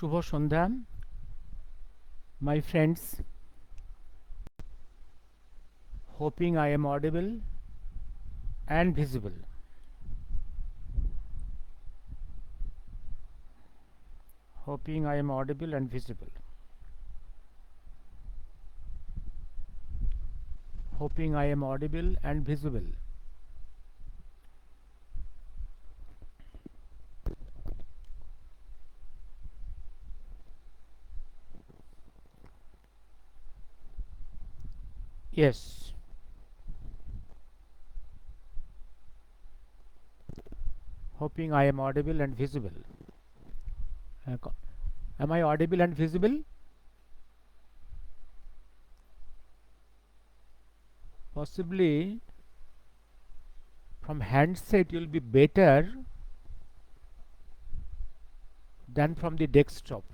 Shubho Sandhya, my friends. Hoping I am audible and visible. Hoping I am audible and visible. Hoping I am audible and visible. Yes. Hoping I am audible and visible. Am I audible and visible? Possibly from handset you'll be better than from the desktop.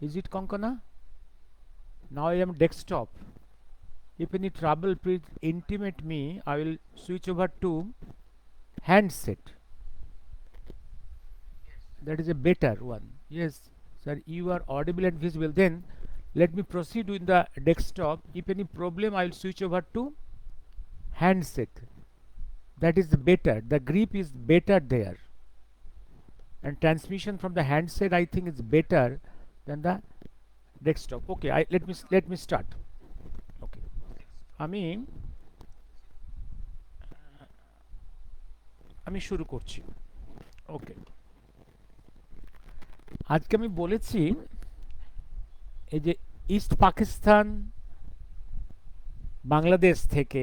Is it, Konkona? Now I am desktop. If any trouble, please intimate me. I will switch over to handset. That is a better one. Yes, sir, you are audible and visible. Then let me proceed with the desktop. If any problem, I will switch over to handset. That is better. The grip is better there, and transmission from the handset I think is better than the desktop. Okay, let me start. Okay, আমি আমি শুরু করছি। ওকে, আজকে আমি বলেছি এই যে east Pakistan Bangladesh থেকে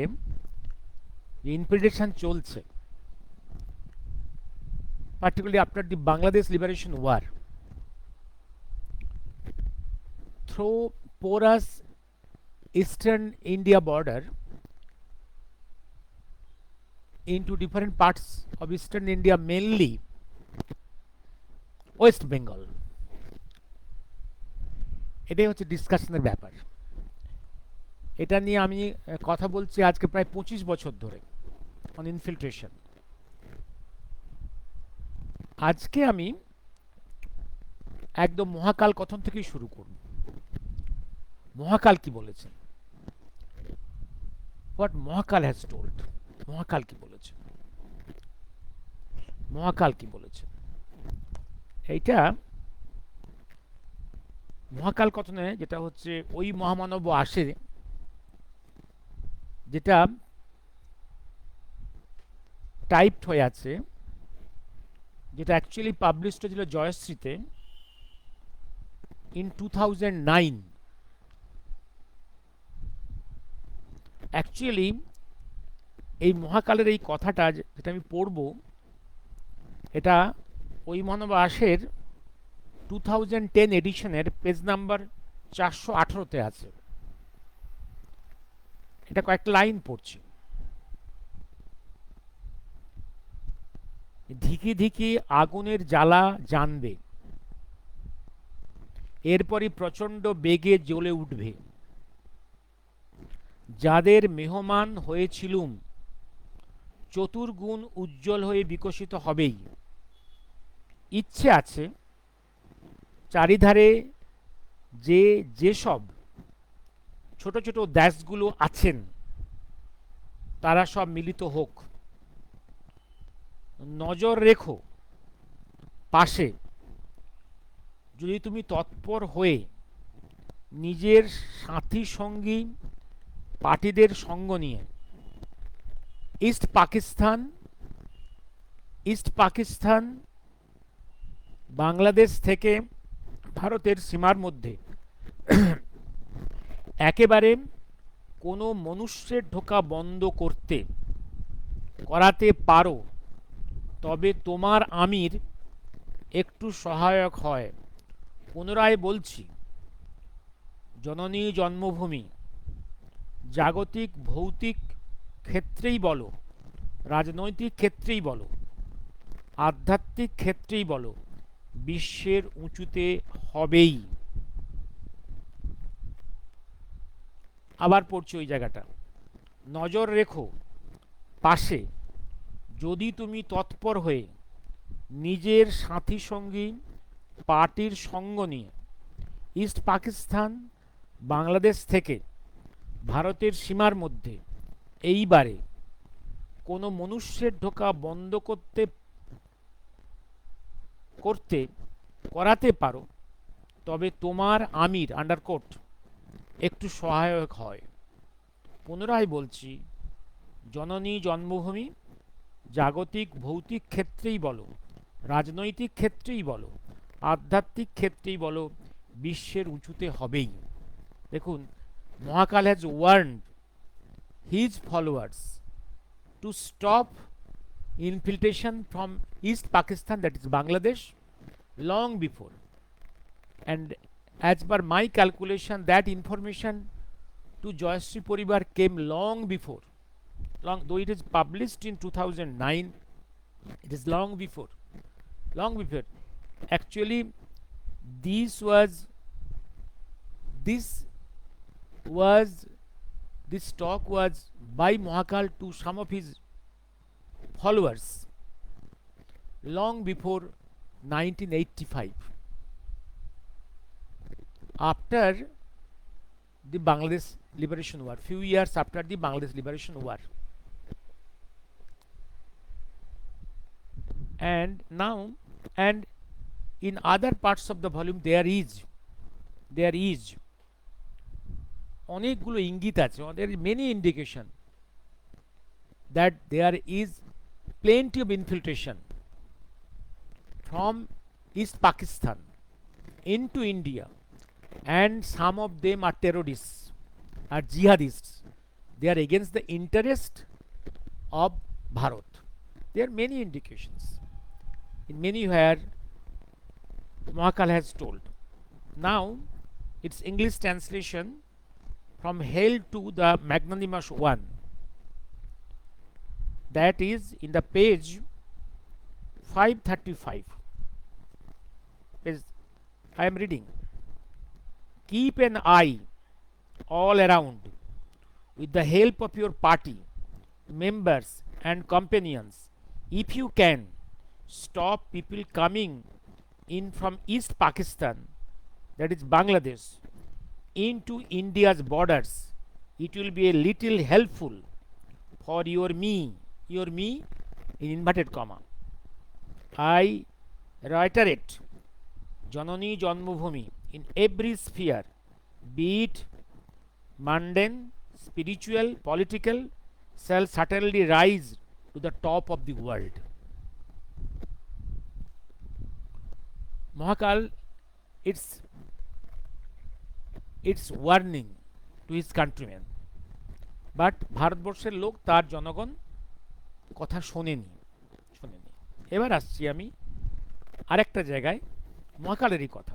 যে ইনফিল্ট্রেশন চলছে, particularly after the Bangladesh Liberation War, through porous eastern India border into different parts of eastern India, mainly West Bengal. এটাই হচ্ছে ডিসকাশনের ব্যাপার। এটা নিয়ে আমি কথা বলছি আজকে প্রায় 25 বছর ধরে অন ইনফিল্ট্রেশন। আজকে আমি একদম মহাকাল কথন থেকেই শুরু করব। মহাকাল কি বলেছে, হোয়াট মহাকাল হ্যাজ টোল্ড। মহাকাল কি বলেছে, মহাকাল কি বলেছে। এইটা মহাকাল কথনে যেটা হচ্ছে ওই মহামানব আসে, যেটা টাইপড হয়ে আছে, যেটা অ্যাকচুয়ালি পাবলিশড হয়েছিল জয়শ্রীতে ইন 2009। অ্যাকচুয়ালি এই মহাকালের এই কথাটা যেটা আমি পড়ব, এটা ওই মহামানব আসের 2010 এডিশনের পেজ নাম্বার 418-তে আছে। এটা কয়েকটা লাইন পড়ছি। ধিকি ধিকি আগুনের জ্বালা জানবে, এরপরই প্রচণ্ড বেগে জ্বলে উঠবে। যাদের মেহমান হয়েছিলুম, চতুর্গুণ উজ্জ্বল হয়ে বিকশিত হবেই। ইচ্ছে আছে চারিধারে যেসব ছোট ছোট দেশগুলো আছেন তারা সব মিলিত হোক। নজর রেখো পাশে, যদি তুমি তৎপর হয়ে নিজের সাথী সঙ্গী পার্টিদের সঙ্গ নিয়ে ইস্ট পাকিস্তান বাংলাদেশ থেকে ভারতের সীমার মধ্যে একেবারে কোনো মনুষ্যের ঢোকা বন্ধ করাতে পারো, তবে তোমার আমির একটু সহায়ক হয়। পুনরায় বলছি, জননী জন্মভূমি জাগতিক ভৌতিক ক্ষেত্রেই বলো, রাজনৈতিক ক্ষেত্রেই বলো, আধ্যাত্মিক ক্ষেত্রেই বলো, বিশ্বের উঁচুতে হবেই। আবার পড়ছি ওই জায়গাটা। নজর রেখো পাশে, যদি তুমি তৎপর হয়ে নিজের সাথী সঙ্গী পার্টির সঙ্গ নিয়ে ইস্ট পাকিস্তান বাংলাদেশ থেকে ভারতের সীমার মধ্যে এইবারে কোনো মনুষ্যের ঢোকা বন্ধ করতে করাতে পারো, তবে তোমার আমির আন্ডারকোট একটু সহায়ক হয়। পুনরায় বলছি, জননী জন্মভূমি জাগতিক ভৌতিক ক্ষেত্রেই বলো, রাজনৈতিক ক্ষেত্রেই বলো, আধ্যাত্মিক ক্ষেত্রেই বলো, বিশ্বের উঁচুতে হবেই। দেখুন, Mahakal has warned his followers to stop infiltration from East Pakistan, that is Bangladesh, long before. And as per my calculation, that information to Joyashree Poribar came long before. Though it is published in 2009, it is long before. Long before. Actually, this talk was by Mahakal to some of his followers long before 1985, after the Bangladesh Liberation War, few years after the Bangladesh Liberation War. And now, and in other parts of the volume there is অনেকগুলো ইঙ্গিত আছে, there is many indication that there is plenty of infiltration from East Pakistan into India, and some of them are terrorists, are jihadists. They are against the interest of Bharat. There are many indications in many where Mahakal has told. Now its English translation from Hell to the Magnanimous One, that is in the page 535. I am reading. Keep an eye all around with the help of your party members and companions. If you can stop people coming in from East Pakistan, that is Bangladesh, into India's borders, it will be a little helpful for your me in inverted comma. I reiterate, Janani Janmabhumi in every sphere, be it mundane, spiritual, political, shall certainly rise to the top of the world. Mahakal, it's warning to his countrymen, but ভারতবর্ষের লোক, তার জনগণ কথা শোনেনি। এবার আসছি আমি আরেকটা জায়গায়, মহাকালেরই কথা।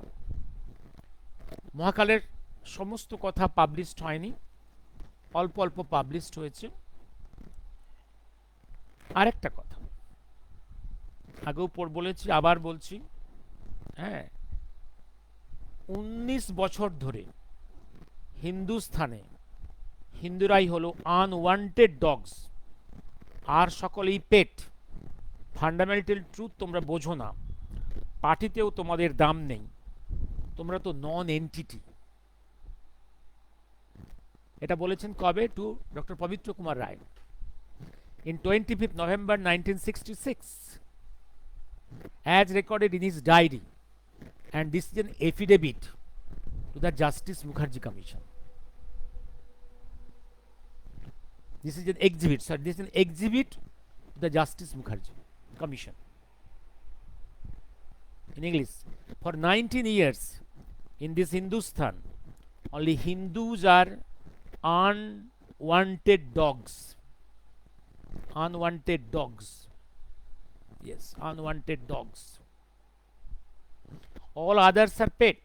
মহাকালের সমস্ত কথা পাবলিশড হয়নি, অল্প অল্প পাবলিশড হয়েছে। আরেকটা কথা আগেও বলেছি, আবার বলছি, হ্যাঁ, 19 বছর ধরে হিন্দুস্থানে হিন্দুরাই হলো আনওয়ান্টেড ডগস, আর সকলেই পেট। ফান্ডামেন্টাল ট্রুথ তোমরা বোঝো না, পার্টিতেও তোমাদের দাম নেই, তোমরা তো নন এন্টিটি। এটা বলেছেন কবে? টু ডক্টর পবিত্র কুমার রায় in 25th November 1966, as recorded in his diary, and this is an affidavit to the Justice Mukherjee Commission. This is an exhibit, sir. This is an exhibit to the Justice Mukherjee Commission. In English, for 19 years in this Hindustan, only Hindus are unwanted dogs. Unwanted dogs. Yes, unwanted dogs. All others are pet.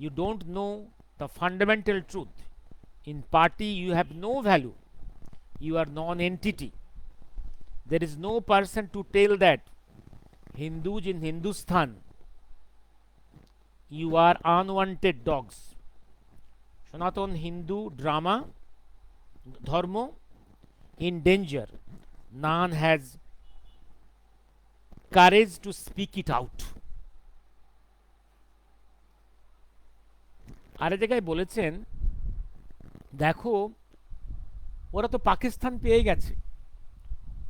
You don't know the fundamental truth. In party, you have no value. You are non-entity. There is no person to tell that Hindus in Hindustan, you are unwanted dogs. Sanatan Hindu drama, dharma, in danger. None has courage to speak it out. আরেক জায়গায় বলেছেন, দেখো ওরা তো পাকিস্তান পেয়ে গেছে,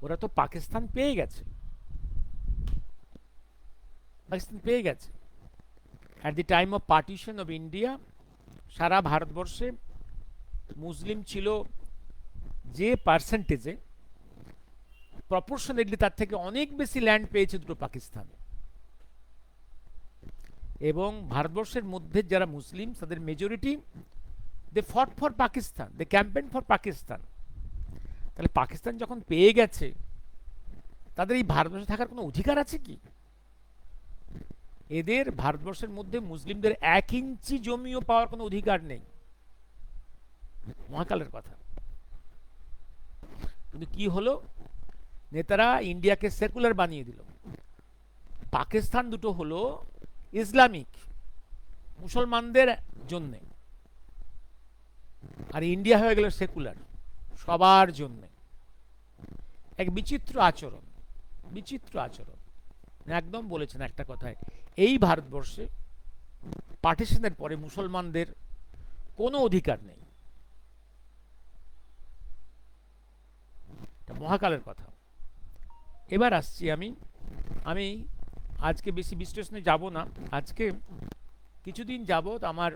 ওরা তো পাকিস্তান পেয়ে গেছে, পাকিস্তান পেয়ে গেছে। At the time of partition of India সারা ভারতবর্ষে মুসলিম ছিল যে পার্সেন্টেজে, প্রপোর্শনেটলি তার থেকে অনেক বেশি ল্যান্ড পেয়েছে দুটো পাকিস্তান। এবং ভারতবর্ষের মধ্যে যারা মুসলিম তাদের majority, they fought for Pakistan, they campaign for Pakistan. তাহলে পাকিস্তান যখন পেয়ে গেছে, তাদের এই ভারতবর্ষে থাকার কোনো অধিকার আছে কি? এদের ভারতবর্ষের মধ্যে মুসলিমদের 1 ইঞ্চি জমিও পাওয়ার কোনো অধিকার নেই। মহাকালের কথা। কিন্তু কি হলো, নেতারা ইন্ডিয়াকে সেকুলার বানিয়ে দিল। পাকিস্তান দুটো হলো ইসলামিক, মুসলমানদের জন্য, আর ইন্ডিয়া হয়ে গেল সেকুলার, সবার জন্য। এক বিচিত্র আচরণ, বিচিত্র আচরণ। একদম বলেছেন একটা কথায়, এই ভারতবর্ষে পার্টিশনের পরে মুসলমানদের কোনো অধিকার নেই। মহাকালের কথা। এবার আসছি আমি আমি আজকে বেশি বিশ্লেষণে যাব না। আজকে কিছুদিন যাবত আমার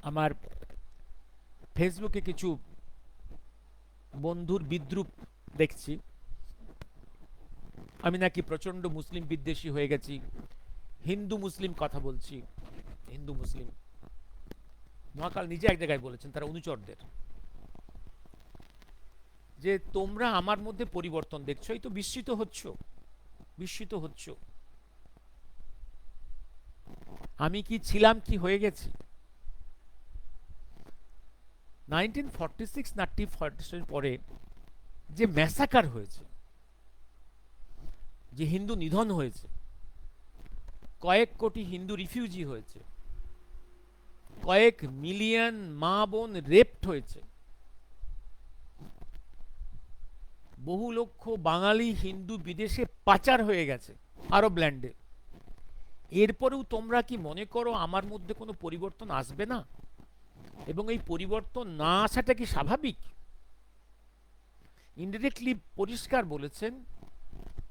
আমার ফেসবুকে কিছু বন্ধুর বিদ্রুপ দেখছি, আমি নাকি প্রচণ্ড মুসলিম বিদ্বেষী হয়ে গেছি, হিন্দু মুসলিম কথা বলছি, হিন্দু মুসলিম। মহাকাল নিজে এক জায়গায় বলেছেন তারা অনুচরদের, যে তোমরা আমার মধ্যে পরিবর্তন দেখছো, এই তো বিস্মিত হচ্ছ, বিস্মিত হচ্ছ। আমি কি ছিলাম, কি হয়ে গেছি? 1946 পরে যে ম্যাসাকার হয়েছে, যে হিন্দু নিধন হয়েছে, কয়েক কোটি হিন্দু রিফিউজি হয়েছে, কয়েক মিলিয়ন মা বোন রেপড হয়েছে, বহু লক্ষ বাঙালি হিন্দু বিদেশে পাচার হয়ে গেছে আরব ল্যান্ডে। এরপরেও তোমরা কি মনে করো আমার মধ্যে কোনো পরিবর্তন আসবে না? এবং এই পরিবর্তন না আসাটা কি স্বাভাবিক? ইনডিরেক্টলি পরিষ্কার বলেছেন,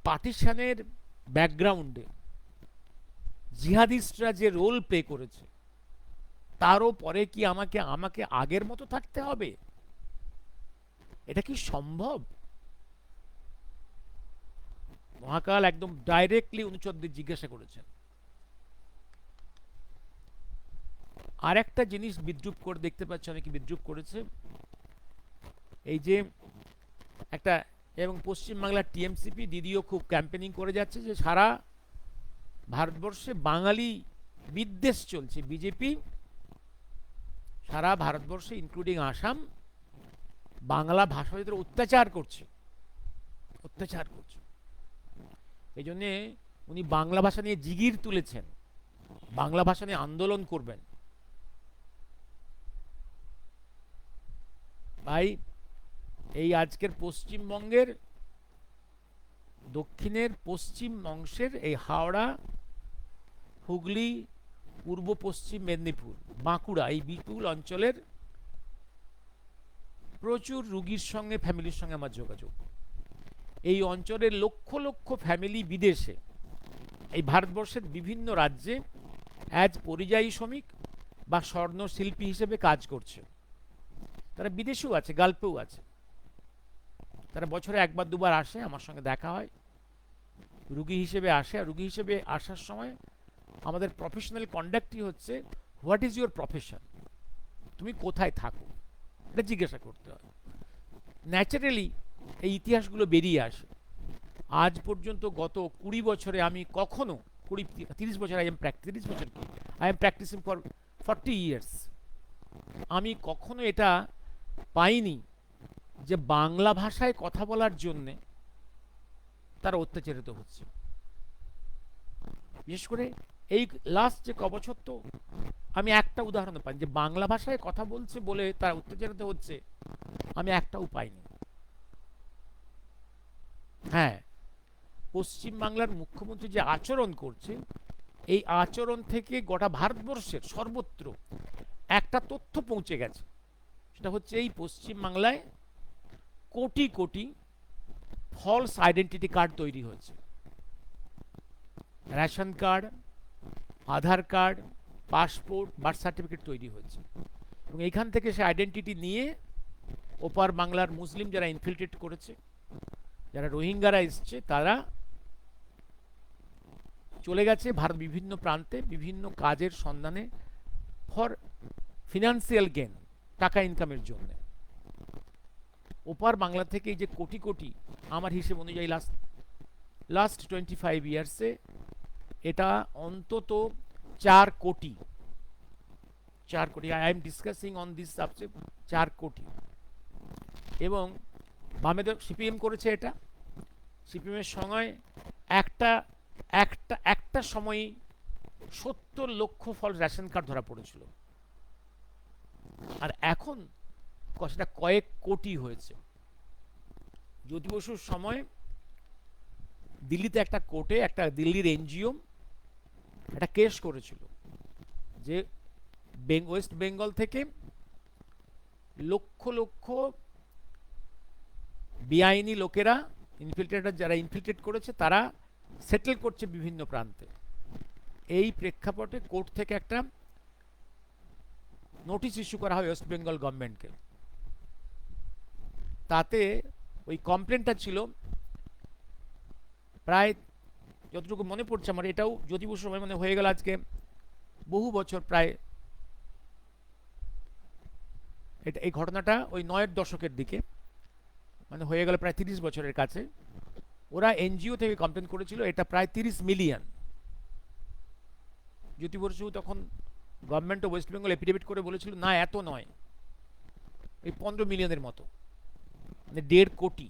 পার্টিশনের ব্যাকগ্রাউন্ডে জিহাদিস্টরা যে রোল প্লে করেছে, তারও পরে কি আমাকে আমাকে আগের মতো থাকতে হবে? এটা কি সম্ভব? মহাকাল একদম ডাইরেক্টলি অনুচরদের জিজ্ঞাসা করেছেন। আর একটা জিনিস বিদ্রুপ করে দেখতে পাচ্ছি, অনেকে বিদ্রুপ করেছে, এই যে একটা, এবং পশ্চিমবাংলার টিএমসিপি দিদিও খুব ক্যাম্পেনিং করে যাচ্ছে যে সারা ভারতবর্ষে বাঙালি বিদ্বেষ চলছে, বিজেপি সারা ভারতবর্ষে ইনক্লুডিং আসাম বাংলা ভাষাবিদের অত্যাচার করছে, অত্যাচার করছে। এই জন্যে উনি বাংলা ভাষা নিয়ে জিগির তুলেছেন, বাংলা ভাষা নিয়ে আন্দোলন করবেন। ভাই, এই আজকের পশ্চিমবঙ্গের দক্ষিণের পশ্চিম অংশের এই হাওড়া, হুগলি, পূর্ব পশ্চিম মেদিনীপুর, বাঁকুড়া, এই বিপুল অঞ্চলের প্রচুর রুগীর সঙ্গে, ফ্যামিলির সঙ্গে আমার যোগাযোগ। এই অঞ্চলের লক্ষ লক্ষ ফ্যামিলি বিদেশে, এই ভারতবর্ষের বিভিন্ন রাজ্যে অ্যাজ পরিযায়ী শ্রমিক বা স্বর্ণশিল্পী হিসেবে কাজ করছে। তারা বিদেশেও আছে, গাল্পেও আছে। তারা বছরে একবার দুবার আসে, আমার সঙ্গে দেখা হয়, রুগী হিসেবে আসে। আর রুগী হিসেবে আসার সময় আমাদের প্রফেশনাল কন্ডাক্টই হচ্ছে, হোয়াট ইজ ইউর প্রফেশন, তুমি কোথায় থাকো, এটা জিজ্ঞাসা করতে হয়। ন্যাচারালি এই ইতিহাসগুলো বেরিয়ে আসে। আজ পর্যন্ত গত 20 বছরে আমি কখনো, 30 বছর, আই এম 30 বছর কি, I am practicing for 40 years, আমি কখনো এটা পাইনি যে বাংলা ভাষায় কথা বলার জন্যে তারা অত্যাচারিত হচ্ছে। বিশেষ করে এই লাস্ট যে কবছর, তো আমি একটা উদাহরণ পাই যে বাংলা ভাষায় কথা বলছে বলে তারা অত্যাচারিত হচ্ছে, আমি একটাও পাইনি। হ্যাঁ, পশ্চিমবাংলার মুখ্যমন্ত্রী যে আচরণ করছে, এই আচরণ থেকে গোটা ভারতবর্ষের সর্বত্র একটা তথ্য পৌঁছে গেছে, সেটা হচ্ছে এই পশ্চিমবাংলায় crore crore false identity card তৈরি হয়েছে। রেশন কার্ড, আধার কার্ড, পাসপোর্ট, বার্থ সার্টিফিকেট তৈরি হয়েছে, এবং এইখান থেকে সে আইডেন্টিটি নিয়ে ওপার বাংলার মুসলিম যারা ইনফিল্ট্রেট করেছে, যারা রোহিঙ্গারা এসছে, তারা চলে গেছে ভারত বিভিন্ন প্রান্তে বিভিন্ন কাজের সন্ধানে, ফর ফিনান্সিয়াল গেন, টাকা ইনকামের জন্য। ওপার বাংলা থেকে এই যে কোটি কোটি, আমার হিসেব অনুযায়ী লাস্ট 25 ইয়ার্সে এটা অন্তত 4 কোটি, 4 কোটি, I am discussing on this subject, 4 কোটি। এবং বামেদের সিপিএম করেছে এটা। সিপিএমের সময় একটা একটা একটা সময় 70 লক্ষ ফল রেশন কার্ড ধরা পড়েছিল, আর এখন সেটা কয়েক কোটি হয়েছে। জ্যোতি বসুর সময় দিল্লিতে একটা কোর্টে একটা দিল্লির এনজিও একটা কেস করেছিল যে ওয়েস্ট বেঙ্গল থেকে লক্ষ লক্ষ বেআইনি লোকেরা, ইনফিল্ট্রেটার যারা ইনফিল্ট্রেট করেছে, তারা সেটেল করছে বিভিন্ন প্রান্তে। এই প্রেক্ষাপটে কোর্ট থেকে একটা নোটিশ ইস্যু করা হয় ওয়েস্ট বেঙ্গল গভর্নমেন্টকে। তাতে ওই কমপ্লেনটা ছিল প্রায়, যতটুকু মনে পড়ছে আমার, এটাও জ্যোতি বসুর সময় মানে হয়ে গেল আজকে বহু বছর প্রায়। এটা এই ঘটনাটা ওই 9-এর দশকের দিকে, মানে হয়ে গেল প্রায় 30 বছরের কাছে। ওরা এনজিও থেকে কমপ্লেন করেছিল এটা প্রায় 30 মিলিয়ন। জ্যোতি বসু তখন government of West Bengal affidavit করে বলেছিল না, এত নয়, এই 15 মিলিয়নের মতো, মানে 1.5 কোটি।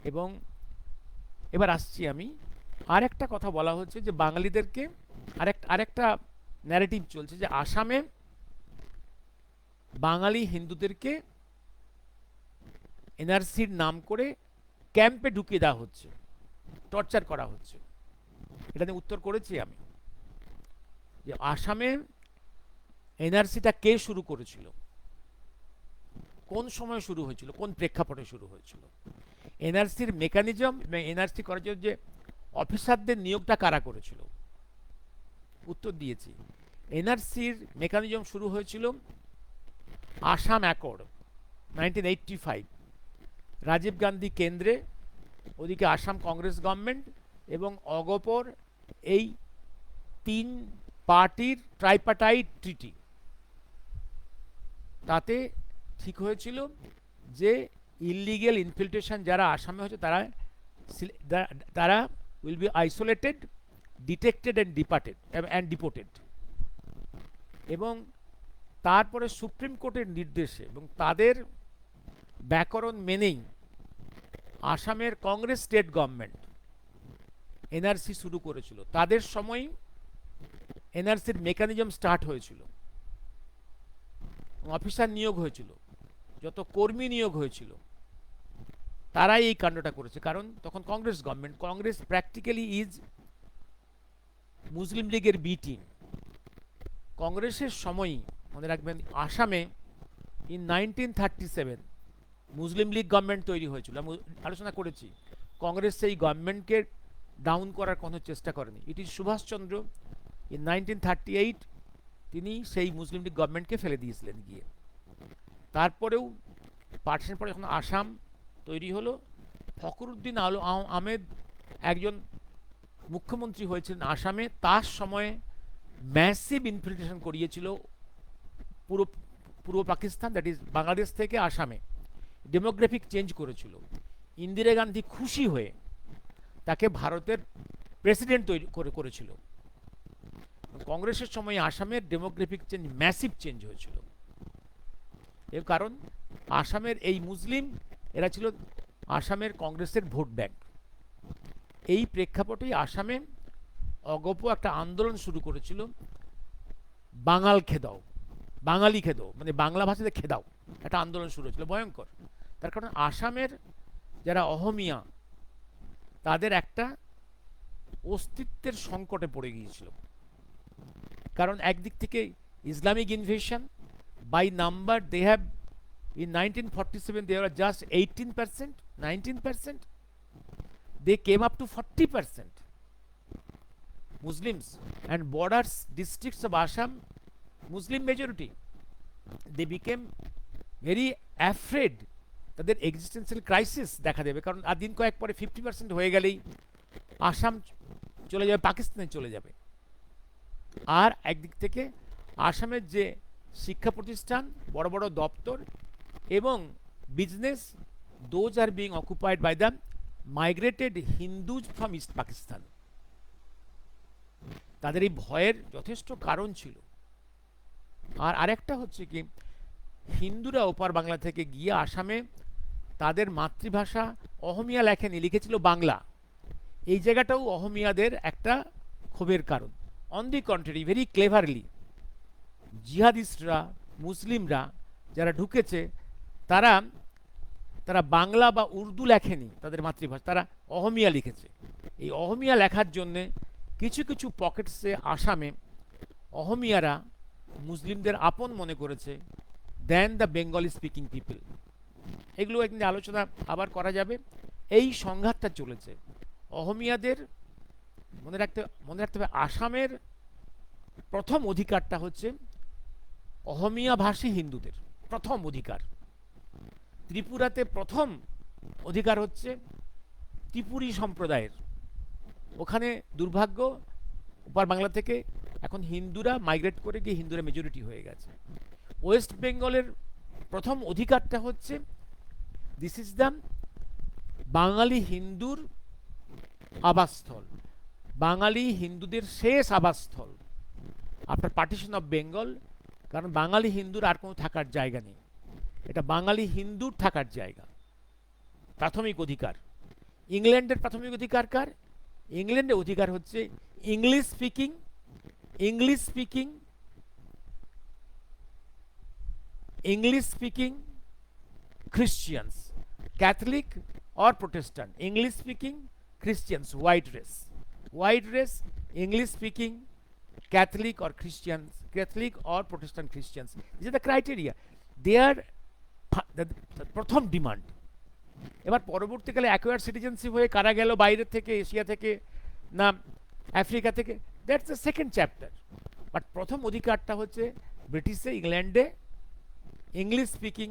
এবং এবার আসছি আমি, আর একটা কথা বলা হচ্ছে যে বাঙালিদেরকে আরেকটা ন্যারেটিভ চলছে যে আসামে বাঙালি হিন্দুদেরকে এনআরসির নাম করে ক্যাম্পে ঢুকিয়ে দেওয়া হচ্ছে, টর্চার করা হচ্ছে। এটা নিয়ে উত্তর করেছি আমি যে আসামে এনআরসিটা কে শুরু করেছিল, কোন সময় শুরু হয়েছিল, কোন প্রেক্ষাপটে শুরু হয়েছিল, এনআরসির মেকানিজম, এনআরসি করার জন্য যে অফিসারদের নিয়োগটা কারা করেছিল, উত্তর দিয়েছি। এনআরসির মেকানিজম শুরু হয়েছিল আসাম অ্যাকর্ড 1985, রাজীব গান্ধী কেন্দ্রে, ওদিকে আসাম কংগ্রেস গভর্নমেন্ট এবং অগপর, এই 3 পার্টির ট্রাইপার্টাইট ট্রিটি। তাতে ঠিক হয়েছিল যে ইললিগেল ইনফিল্ট্রেশন যারা আসামে হয়েছে তারা will be isolated, detected and deported. এবং তারপরে সুপ্রিম কোর্টের নির্দেশে এবং তাদের ব্যাকরণ মেনেই আসামের কংগ্রেস স্টেট গভর্নমেন্ট এনআরসি শুরু করেছিল। তাদের সময় এনআরসির মেকানিজম স্টার্ট হয়েছিল, অফিসার নিয়োগ হয়েছিল, যত কর্মী নিয়োগ হয়েছিল, তারাই এই কাণ্ডটা করেছে। কারণ তখন Congress government, Congress practically is Muslim লীগের বি টিম। কংগ্রেসের সময়ই মনে রাখবেন আসামে ইন 1937 মুসলিম লীগ গভর্নমেন্ট তৈরি হয়েছিল। আমি আলোচনা করেছি, কংগ্রেস সেই গভর্নমেন্টকে ডাউন করার কোনো চেষ্টা করেনি। ইট ইজ সুভাষচন্দ্র ইন 1938 তিনি সেই মুসলিম লীগ গভর্নমেন্টকে ফেলে দিয়েছিলেন গিয়ে। তারপরেও পার্টিশন পরে যখন আসাম তৈরি হলো, ফখরুদ্দিন আহমেদ একজন মুখ্যমন্ত্রী হয়েছিলেন আসামে, তার সময়ে ম্যাসিভ ইনফিল্ট্রেশন করিয়েছিল পূর্ব পাকিস্তান, দ্যাট ইজ বাংলাদেশ থেকে আসামে, ডেমোগ্রাফিক চেঞ্জ করেছিল। ইন্দিরা গান্ধী খুশি হয়ে তাকে ভারতের প্রেসিডেন্ট করেছিল। কংগ্রেসের সময় আসামের ডেমোগ্রাফিক চেঞ্জ, ম্যাসিভ চেঞ্জ হয়েছিল। এর কারণ আসামের এই মুসলিম, এরা ছিল আসামের কংগ্রেসের ভোট ব্যাংক। এই প্রেক্ষাপটেই আসামে অগপ একটা আন্দোলন শুরু করেছিল, বাঙাল খেদাও, বাঙালি খেদাও, মানে বাংলা ভাষাতে খেদাও, একটা আন্দোলন শুরু হয়েছিল ভয়ঙ্কর। তার কারণ আসামের যারা অহমিয়া, তাদের একটা অস্তিত্বের সংকটে পড়ে গিয়েছিল। কারণ একদিক থেকে Islamic invasion by number they have in 1947 they were just 18%, 19%. They came up to 40% Muslims, and borders districts of Assam Muslim majority. They became very afraid তাদের এক্সিস্টেন্সিয়াল ক্রাইসিস দেখা দেবে, কারণ আর দিন কয়েক পরে 50% হয়ে গেলেই আসাম চলে যাবে, পাকিস্তানে চলে যাবে। আর একদিক থেকে আসামের যে শিক্ষা প্রতিষ্ঠান, বড় বড় দপ্তর এবং business, those are being occupied by the migrated Hindus from East Pakistan. তাদের এই ভয়ের যথেষ্ট কারণ ছিল। আর আরেকটা হচ্ছে কি, হিন্দুরা ওপার বাংলা থেকে গিয়ে আসামে তাদের মাতৃভাষা অহমিয়া লেখেনি, লিখেছিল বাংলা। এই জায়গাটাও অহমিয়াদের একটা ক্ষোভের কারণ। On the contrary, very cleverly জিহাদিস্টরা, মুসলিমরা যারা ঢুকেছে, তারা তারা বাংলা বা উর্দু লেখেনি তাদের মাতৃভাষা, তারা অহমিয়া লিখেছে। এই অহমিয়া লেখার জন্যে কিছু কিছু পকেটসে আসামে অহমিয়ারা মুসলিমদের আপন মনে করেছে দেন দ্য বেঙ্গলি স্পিকিং পিপল। এগুলো একদিন আলোচনা আবার করা যাবে। এই সংঘাতটা চলেছে। অহমিয়াদের মনে রাখতে হবে, আসামের প্রথম অধিকারটা হচ্ছে অহমিয়া ভাষী হিন্দুদের প্রথম অধিকার। ত্রিপুরাতে প্রথম অধিকার হচ্ছে ত্রিপুরী সম্প্রদায়ের। ওখানে দুর্ভাগ্য, ওপার বাংলা থেকে এখন হিন্দুরা মাইগ্রেট করে গিয়ে হিন্দুরা মেজরিটি হয়ে গেছে। ওয়েস্ট বেঙ্গলের প্রথম অধিকারটা হচ্ছে দিস ইজ দ্য বাঙালি হিন্দুর আবাসস্থল, বাঙালি হিন্দুদের শেষ আবাসস্থল আফটার পার্টিশন অফ বেঙ্গল। কারণ বাঙালি হিন্দুর আর কোনো থাকার জায়গা নেই, এটা বাঙালি হিন্দুর থাকার জায়গা। প্রাথমিক অধিকার। ইংল্যান্ডের প্রাথমিক অধিকার কার? ইংল্যান্ডের অধিকার হচ্ছে English speaking, English speaking, English speaking Christians, Catholic or Protestant, English speaking Christians, white race, English speaking Catholic or Christians, Catholic or Protestant Christians. These are the criteria. They are the প্রথম demand. এবার পরবর্তীকালে acquire citizenship হয়ে কারা গেল বাইরে থেকে, Asia থেকে না আফ্রিকা থেকে, that's the second chapter. But প্রথম অধিকারটা হচ্ছে ব্রিটিশে, ইংল্যান্ডে ইংলিশ স্পিকিং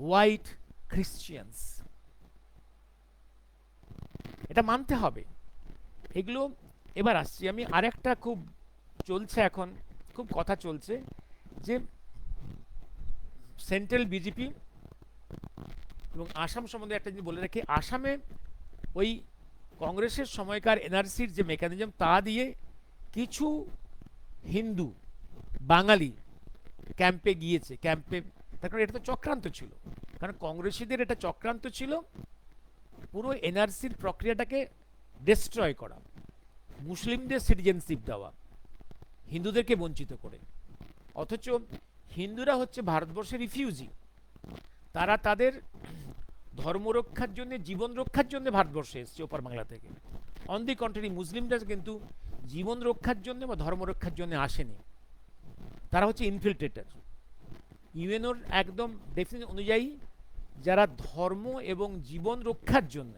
হোয়াইট খ্রিশ্চিয়ানস। এটা মানতে হবে। এগুলো এবার আসছি আমি আরেকটা খুব চলছে এখন, খুব কথা চলছে যে সেন্ট্রাল বিজেপি এবং আসাম সম্বন্ধে একটা জিনিস বলে রাখি। আসামে ওই কংগ্রেসের সময়কার এনআরসির যে মেকানিজম, তা দিয়ে কিছু হিন্দু বাঙালি ক্যাম্পে গিয়েছে। ক্যাম্পে তার কারণ এটা তো চক্রান্ত ছিল, কারণ কংগ্রেসীদের এটা চক্রান্ত ছিল পুরো এনআরসির প্রক্রিয়াটাকে ডিস্ট্রয় করা, মুসলিমদের সিটিজেনশিপ দেওয়া, হিন্দুদেরকে বঞ্চিত করে। অথচ হিন্দুরা হচ্ছে ভারতবর্ষের রিফিউজি, তারা তাদের ধর্মরক্ষার জন্য, জীবন রক্ষার জন্য ভারতবর্ষে এসছে ওপার বাংলা থেকে। অন দি কন্ট্রারি, মুসলিমরা কিন্তু জীবন রক্ষার জন্য বা ধর্ম রক্ষার জন্য আসেনি, তারা হচ্ছে ইনফিল্ট্রেটার। ইউএনওর একদম ডেফিনিশন অনুযায়ী যারা ধর্ম এবং জীবন রক্ষার জন্য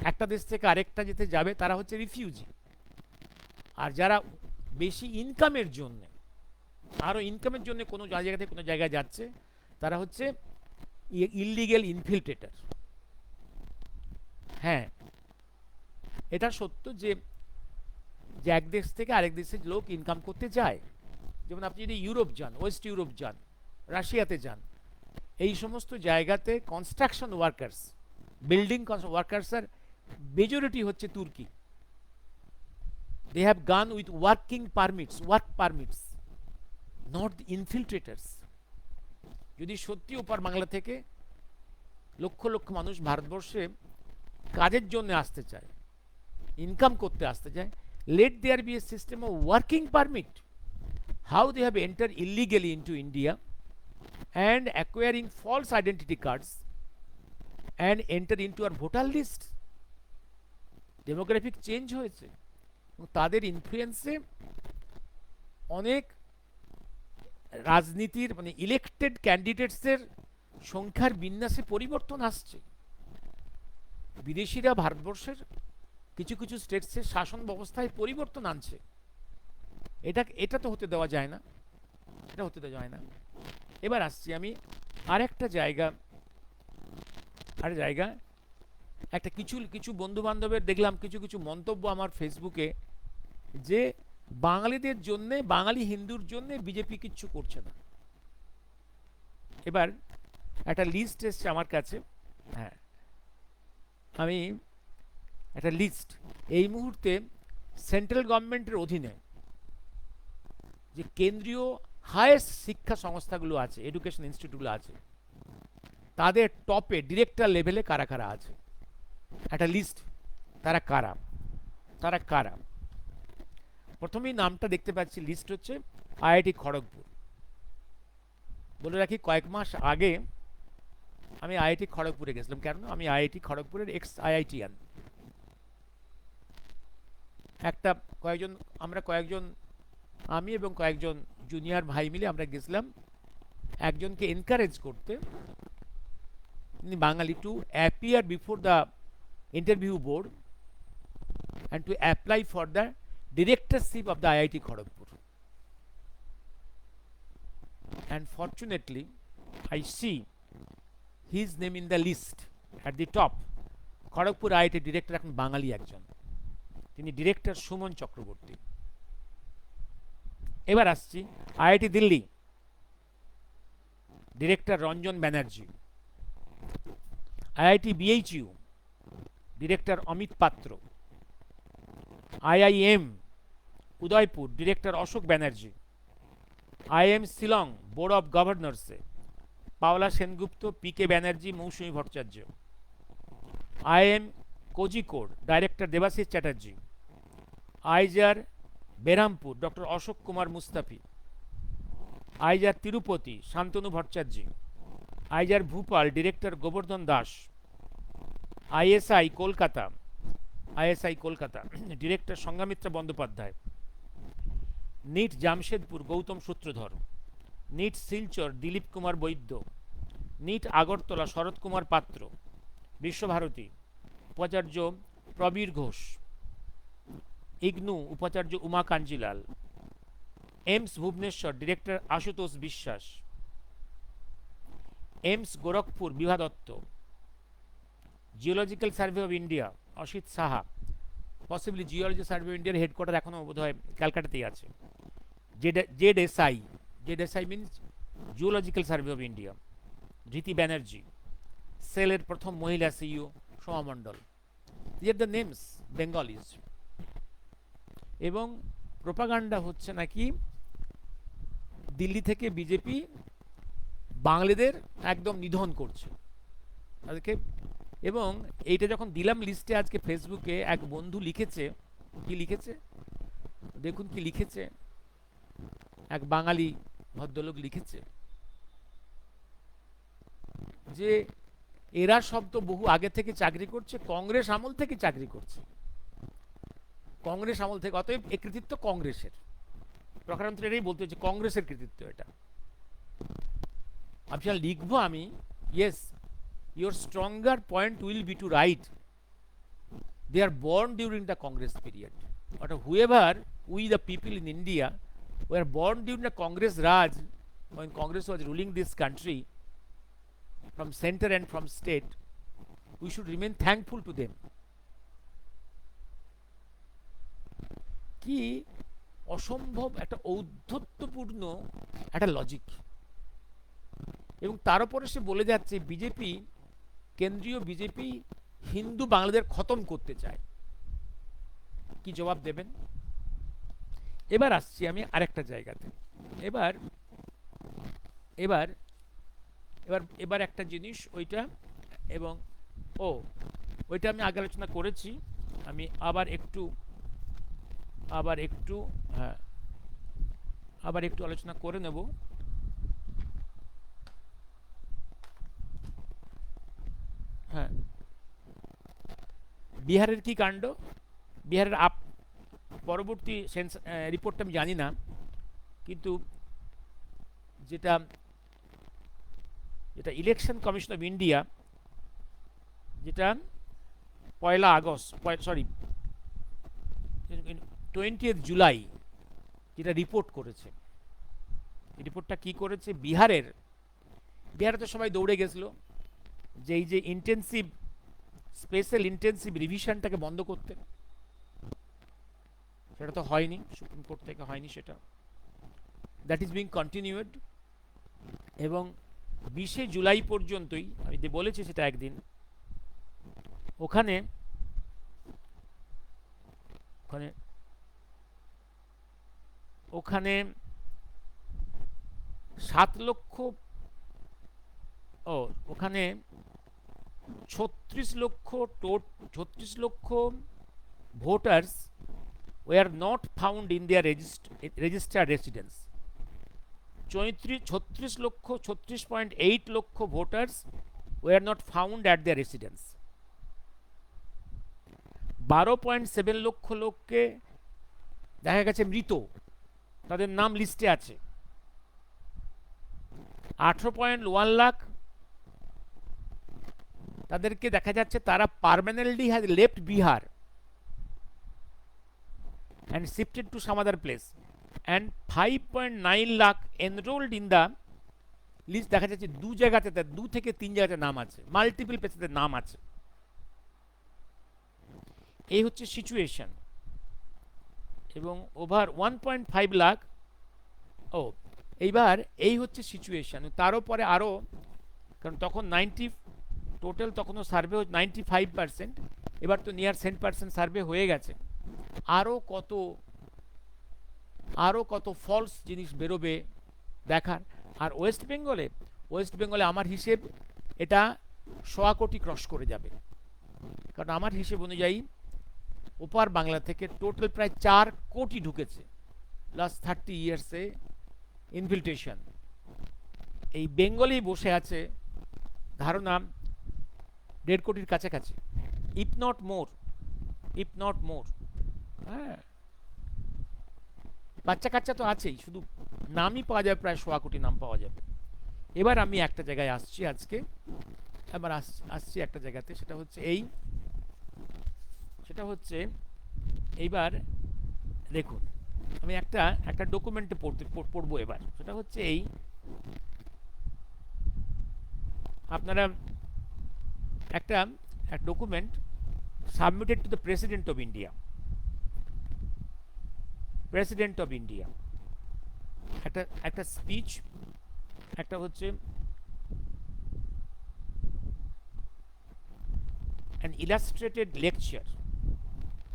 একটা দেশ থেকে আরেকটা যেতে যাবে, তারা হচ্ছে রিফিউজি। আর যারা বেশি ইনকামের জন্য, আরও ইনকামের জন্য কোনো জায়গা থেকে কোনো জায়গায় যাচ্ছে, তারা হচ্ছে ইললিগেল ইনফিল্ট্রেটার। হ্যাঁ, এটা সত্য যে এক দেশ থেকে আরেক দেশের লোক ইনকাম করতে যায়। যেমন আপনি যদি ইউরোপ যান, ওয়েস্ট ইউরোপ যান, রাশিয়াতে যান, এই সমস্ত জায়গাতে কনস্ট্রাকশন ওয়ার্কার্স, বিল্ডিং ওয়ার্কার্সের মেজরিটি হচ্ছে তুর্কি। They have gone with working permits, work permits, not the infiltrators. যদি সত্যি ওপার বাংলা থেকে লক্ষ লক্ষ মানুষ ভারতবর্ষে কাজের জন্য আসতে চায়, ইনকাম করতে আসতে চায়, let there be a system of working permit. How they have entered illegally into India and acquiring false identity cards and enter into our voter list. Demographic change হয়েছে এবং তাদের ইনফ্লুয়েন্সে অনেক রাজনীতির মানে ইলেক্টেড ক্যান্ডিডেটসের সংখ্যার বিন্যাসে পরিবর্তন আসছে। বিদেশিরা ভারতবর্ষের কিছু কিছু স্টেটসের শাসন ব্যবস্থায় পরিবর্তন আনছে। এটা তো হতে দেওয়া যায় না, এটা হতে দেওয়া যায় না। এবার আসছি আমি আরেকটা জায়গা, একটা কিছু বন্ধু বান্ধবের দেখলাম কিছু কিছু মন্তব্য আমার ফেসবুকে, যে বাঙালিদের জন্য, বাঙালি হিন্দুর জন্য বিজেপি কিচ্ছু করছে না। এবার একটা লিস্ট এসছে আমার কাছে, হ্যাঁ আমি একটা লিস্ট, এই মুহূর্তে সেন্ট্রাল গভর্নমেন্টের অধীনে যে কেন্দ্রীয় হায়েস্ট শিক্ষা সংস্থাগুলো আছে, এডুকেশন ইনস্টিটিউটগুলো আছে, তাদের টপে ডিরেক্টর লেভেলে কারা কারা আছে, একটা লিস্ট। তারা কারা, তারা কারা প্রথমেই নামটা দেখতে পাচ্ছি, লিস্ট হচ্ছে আইআইটি খড়গপুর। বলে রাখি কয়েক মাস আগে আমি আইআইটি খড়গপুরে গেছিলাম, কেন আমি আইআইটি খড়গপুরের এক্স আইআইটিয়ান। আমি এবং কয়েকজন জুনিয়র ভাই মিলে আমরা গেছিলাম একজনকে এনকারেজ করতে, তিনি বাঙালি, to appear before the interview board and to apply for the directorship of the IIT Kharagpur. And fortunately, I see his name in the list at the top. Kharagpur IIT director এখন বাঙালি একজন, তিনি director Suman Chakraborty. এবার আসছি IIT Delhi, director Ranjan Banerjee. IIT BHU, director Amit Patra. IIM Udaipur, director Ashok Banerjee. IIM Shillong board of গভর্নর্সে Paula Sengupta, PK Banerjee, Mousumi Bhattacharya. IIM Kozhikode, director Debashis Chatterjee. IISER Berhampur, doctor Ashok Kumar Mustafi. IISER Tirupati, Shantanu Bhattacharya. IISER Bhopal, director Gobardhan Das. ISI Kolkata, director Sanghamitra Bandyopadhyay. NIT Jamshedpur, Gautam সূত্রধর। NIT Silchar, Dilip Kumar Baidya. NIT Agartala, Sarat Kumar Patra. Visvabharati উপাচার্য Prabir Ghosh. IGNOU উপাচার্য Uma Kanjilal. AIIMS Bhubaneswar, director Ashutosh Biswas. AIIMS Gorakhpur, Bibha Dutta. Geological survey of India, Asit Saha. Possibly geology survey of ইন্ডিয়ার headquarter এখনো বোধহয় ক্যালকাটাতেই আছে। ZSI means geological survey of India, Riti Banerjee. সেলের প্রথম মহিলা CEO Soma Mondal. This the names Bengalis. এবং প্রোপাগান্ডা হচ্ছে নাকি দিল্লি থেকে বিজেপি বাঙালিদের একদম নিধন করছে তাদেরকে। এবং এইটা যখন দিলাম লিস্টে আজকে ফেসবুকে, এক বন্ধু লিখেছে, কি লিখেছে দেখুন, কি লিখেছে, এক বাঙালি ভদ্রলোক লিখেছে যে এরা সব তো বহু আগে থেকে চাকরি করছে, কংগ্রেস আমল থেকে চাকরি করছে, কংগ্রেস আমল থেকে, অতএব এ কৃতিত্ব কংগ্রেসের। প্রকারান্তরে এটাই বলতে হচ্ছে কংগ্রেসের কৃতিত্ব এটা। আমি লিখবো আমি, yes, your stronger point will be to write they are born during the Congress period, but whoever we the people in India were born during the Congress Raj, when Congress was ruling this country from center and from state, we should remain thankful to them. কি অসম্ভব একটা ঔদ্ধত্যপূর্ণ একটা logic. এবং তার উপরে সে বলে যাচ্ছে BJP, কেন্দ্রীয় বিজেপি হিন্দু বাংলাদের খতম করতে চায়। কি জবাব দেবেন? এবার আসছি আমি আরেকটা জায়গাতে। এবার এবার এবার এবার একটা জিনিস, ওইটা এবং ওইটা আমি আগে আলোচনা করেছি, আমি আবার একটু আলোচনা করে নেব। হ্যাঁ, বিহারের কি কাণ্ড, বিহারের পরবর্তী রিপোর্টটা আমি জানি না, কিন্তু যেটা যেটা ইলেকশন কমিশন অফ ইন্ডিয়া, যেটা 1 আগস্ট, সরি 20 জুলাই যেটা রিপোর্ট করেছে, রিপোর্টটা কি করেছে, বিহারে তো সবাই দৌড়ে গেছিল যে এই যে ইন্টেন্সিভ স্পেশাল ইন্টেন্সিভ রিভিশনটাকে বন্ধ করতে, সেটা তো হয়নি, সুপ্রিম কোর্ট থেকে হয়নি সেটা, দ্যাট ইজ বিং কন্টিনিউড। এবং 20 জুলাই পর্যন্তই, আমি বলেছি সেটা একদিন, ওখানে ওখানে ওখানে 7 লক্ষ, ওখানে 36 লক্ষ voters were not found in their registered residence. 36.8 লক্ষ voters were not found at their residence. 12.7 লক্ষ লোককে দেখা গেছে মৃত, তাদের নাম লিস্টে আছে। 18.1 লাখ তাদেরকে দেখা যাচ্ছে তারা permanently has left Bihar and shifted to some other place, and 5.9 lakh enrolled in the list। দেখা যাচ্ছে 2 জায়গাতে, 2 থেকে 3 জায়গাতে নাম আছে, মাল্টিপল প্লেসেতে নাম আছে। এই হচ্ছে সিচুয়েশন। এবং ওভার 1.5 লাখ, এইবার এই হচ্ছে সিচুয়েশন। তার উপরে আরও, কারণ তখন 90 টোটাল, তখনও সার্ভে 95%, এবার তো নিয়ার 100% সার্ভে হয়ে গেছে। আরও কত ফলস জিনিস বেরোবে দেখার। আর ওয়েস্ট বেঙ্গলে আমার হিসেব এটা 1.25 কোটি ক্রস করে যাবে, কারণ আমার হিসেব অনুযায়ী ওপার বাংলা থেকে টোটাল প্রায় 4 কোটি ঢুকেছে লাস্ট 30 ইয়ার্সে ইনফিল্ট্রেশন। এই বেঙ্গলেই বসে আছে ধারণা 1.5 কোটির কাছাকাছি, ইফ নট মোর। হ্যাঁ, বাচ্চা কাচ্চা তো আছেই, শুধু নামই পাওয়া যাবে, প্রায় 1.25 কোটি নাম পাওয়া যাবে। এবার আমি একটা জায়গায় আসছি আজকে, আসছি একটা জায়গাতে, সেটা হচ্ছে এইবার দেখুন, আমি একটা ডকুমেন্টে পড়বো এবার। সেটা হচ্ছে এই, আপনারা একটা document submitted to the president of India, একটা স্পিচ, একটা হচ্ছে an illustrated lecture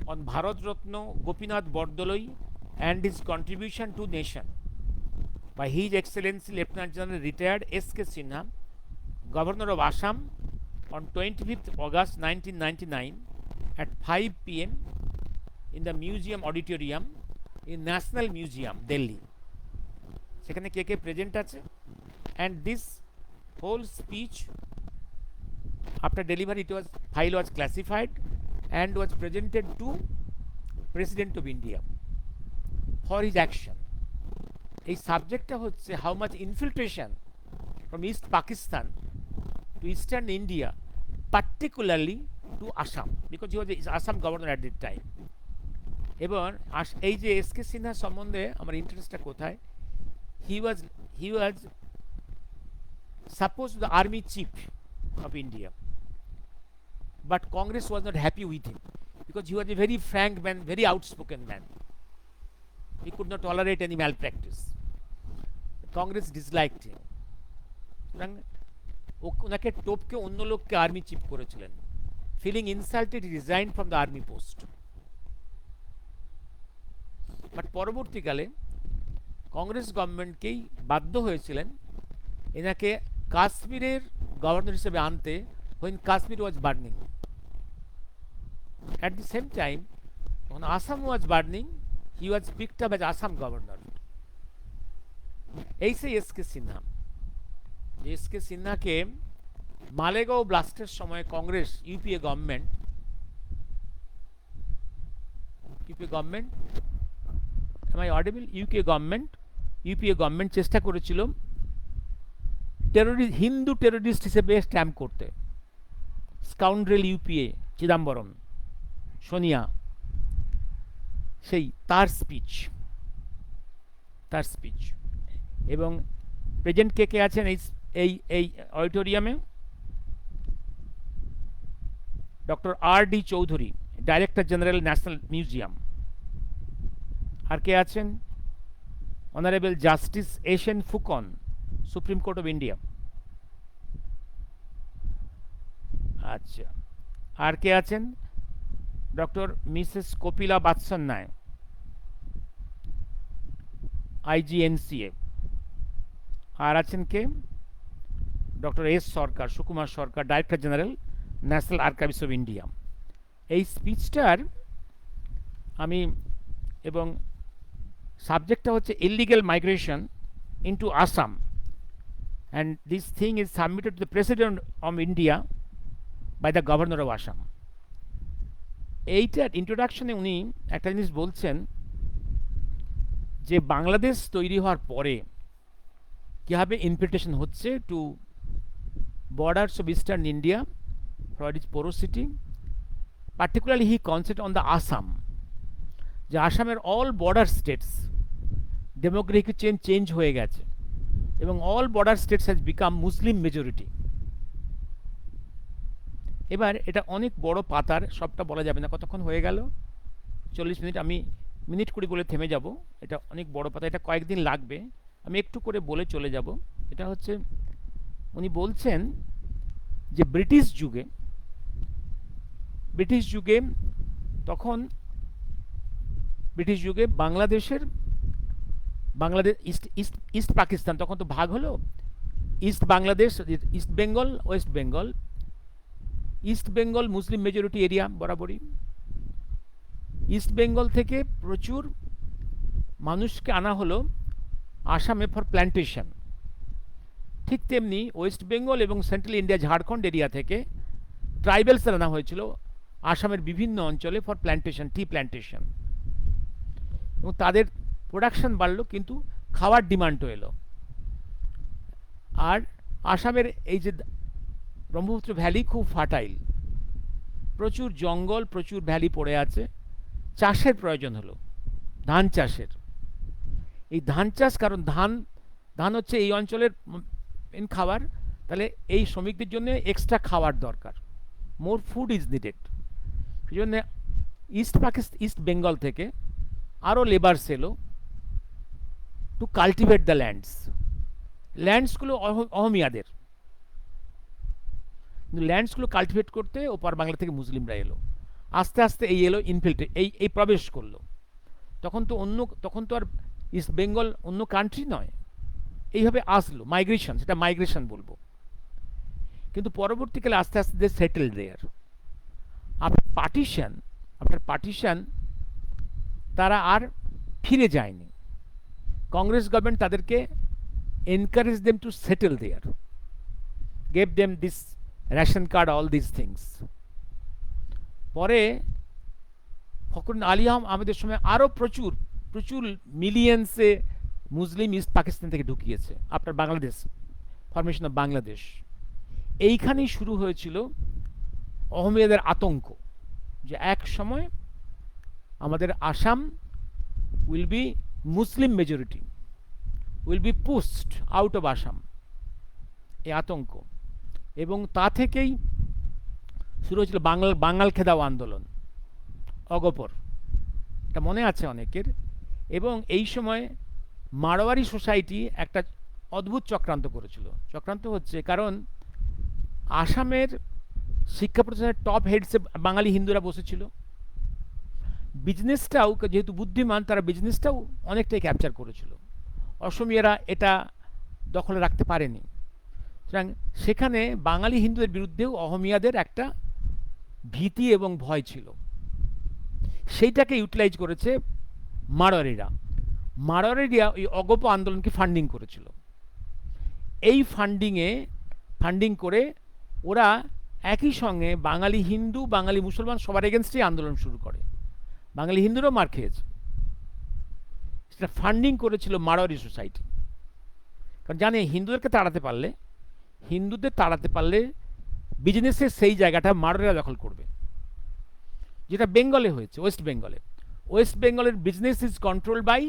on Bharat Ratna Gopinath Bordoloi and his contribution to nation by His Excellency Lieutenant General Retired S.K. Sinha, Governor of Assam, on 25th August 1999 at 5 p.m. in the Museum Auditorium in National Museum, Delhi. সেখানে কে কে present আছে? And this whole speech, after delivery, file was classified and was presented to President of India for his action. এই সাবজেক্টটা হচ্ছে how much infiltration from East Pakistan to Eastern India, particularly to Assam, because he was the Assam governor at that time. এবং এই যে SK Sinha সম্বন্ধে আমার ইন্টারেস্টটা কোথায়, he was supposed to be the army chief of India, but Congress was not happy with him because he was a very frank man, very outspoken man. He could not tolerate any malpractice. Congress disliked him. ওনাকে টপকে অন্য লোককে army chief করেছিলেন। Feeling insulted, he resign from the army post. But পরবর্তীকালে কংগ্রেস গভর্নমেন্টকেই বাধ্য হয়েছিলেন এনাকে কাশ্মীরের গভর্নর হিসেবে আনতে, when Kashmir was burning. At the same time, when Assam was burning, he was picked up as Assam governor. এই সেই এসকে সিনহাকে মালেগাঁও ব্লাস্টের সময় Congress UPA government UPA government, am I audible? UPA government চেষ্টা করেছিল হিন্দু টেরোরিস্ট হিসেবে stamp করতে। Scoundrel UPA, Chidambaram, Sonia, সেই তার স্পিচ। এবং প্রেজেন্ট কে কে আছেন এই এই অডিটোরিয়ামে? Doctor RD. Chowdhury, director general, national museum. আর কে আছেন? Honourable justice SN. Phukan, supreme court of India. আচ্ছা, আর কে আছেন? Doctor Mrs Kapila Vatsyayan, IGNCA. আর আছেন কে? Doctor S Sarkar, Sukumar Sarkar, director general, national archives of India. এই স্পিচটার আমি, এবং সাবজেক্টটা হচ্ছে illegal migration into Assam, and this thing is submitted to the president of India by the governor of Assam. এইটার ইন্ট্রোডাকশনে উনি একটা জিনিস বলছেন যে বাংলাদেশ তৈরি হওয়ার পরে কীভাবে ইনভিটেশন হচ্ছে two borders of eastern India for its porosity. Particularly he concentrated on the Assam, যে আসামের all border states demographic change হয়ে গেছে এবং all border states has become Muslim majority. এবার এটা অনেক বড় পাতার, সবটা বলা যাবে না। কতক্ষণ হয়ে গেল? 40 মিনিট। আমি মিনিট 20 বলে থেমে যাব। এটা অনেক বড় পাতা, এটা কয়েকদিন লাগবে। আমি একটু করে বলে চলে যাব। এটা হচ্ছে, উনি বলছেন যে ব্রিটিশ যুগে তখন বাংলাদেশ ইস্ট পাকিস্তান তখন তো ভাগ হলো। East Bangladesh, east Bengal, West Bengal. East Bengal মুসলিম মেজরিটি এরিয়া বরাবরই। ইস্ট বেঙ্গল থেকে প্রচুর মানুষকে আনা হলো আসামে ফর প্ল্যান্টেশন। ঠিক তেমনি ওয়েস্ট বেঙ্গল এবং সেন্ট্রাল ইন্ডিয়া, ঝাড়খণ্ড এরিয়া থেকে ট্রাইবেলস আনা হয়েছিল আসামের বিভিন্ন অঞ্চলে ফর প্ল্যান্টেশন, টি প্ল্যান্টেশন। এবং তাদের প্রোডাকশন বাড়লো, কিন্তু খাওয়ার ডিমান্ডও এলো। আর আসামের এই যে ব্রহ্মপুত্র ভ্যালি খুব ফার্টাইল, প্রচুর জঙ্গল, প্রচুর ভ্যালি পড়ে আছে। চাষের প্রয়োজন হলো, ধান চাষের। এই ধান চাষ, কারণ ধান হচ্ছে এই অঞ্চলের মেন খাবার, তাহলে এই শ্রমিকদের জন্য এক্সট্রা খাওয়ার দরকার, মোর ফুড ইজ নিডেড। সেই জন্য ইস্ট বেঙ্গল থেকে আরও লেবার্স এলো টু কাল্টিভেট দ্য ল্যান্ডসগুলো অহমিয়াদের। ল্যান্ডসগুলো কাল্টিভেট করতে ওপার বাংলা থেকে মুসলিমরা এলো। আস্তে আস্তে এই প্রবেশ করলো। তখন তো আর ইস্ট বেঙ্গল অন্য কান্ট্রি নয়। এইভাবে আসলো মাইগ্রেশন, সেটা মাইগ্রেশন বলবো। কিন্তু পরবর্তীকালে আস্তে আস্তে they settle there. After partition তারা আর ফিরে যায়নি। কংগ্রেস গভর্নমেন্ট তাদেরকে encourage them to settle there, gave them this ration card, all this things. পরে ফখরুদ্দিন আলী আহমেদের সময় আরও প্রচুর মিলিয়ন্সে মুসলিম ইস্ট পাকিস্তান থেকে ঢুকিয়েছে after Bangladesh, formation of Bangladesh. এইখানেই শুরু হয়েছিল অহমিয়াদের আতঙ্ক, যে এক সময় আমাদের Assam will be Muslim majority, will be pushed out of Assam, এই আতঙ্ক। এবং তা থেকেই শুরু হয়েছিল বাঙাল খেদাও আন্দোলন, অগপর, এটা মনে আছে অনেকের। এবং এই সময় মারোয়ারি সোসাইটি একটা অদ্ভুত চক্রান্ত করেছিল। চক্রান্ত হচ্ছে কারণ আসামের শিক্ষা প্রতিষ্ঠানের টপ হেডসে বাঙালি হিন্দুরা বসেছিল। বিজনেসটাও, যেহেতু বুদ্ধিমান, তারা বিজনেসটাও অনেকটাই ক্যাপচার করেছিল। অসমীয়ারা এটা দখলে রাখতে পারেনি। সুতরাং সেখানে বাঙালি হিন্দুদের বিরুদ্ধেও অহমিয়াদের একটা ভীতি এবং ভয় ছিল। সেইটাকে ইউটিলাইজ করেছে মারোয়ারিরা। ওই অগপ আন্দোলনকে ফান্ডিং করেছিল। এই ফান্ডিং করে ওরা একই সঙ্গে বাঙালি হিন্দু, বাঙালি মুসলমান সবার এগেনস্টেই আন্দোলন শুরু করে। বাঙালি হিন্দুরাও মার খেয়েছে। সেটা ফান্ডিং করেছিল মারোয়ারি সোসাইটি, কারণ জানে হিন্দুদের তাড়াতে পারলে বিজনেসের সেই জায়গাটা মারোয়ারিরা দখল করবে, যেটা বেঙ্গলে হয়েছে। ওয়েস্ট বেঙ্গলের business is control by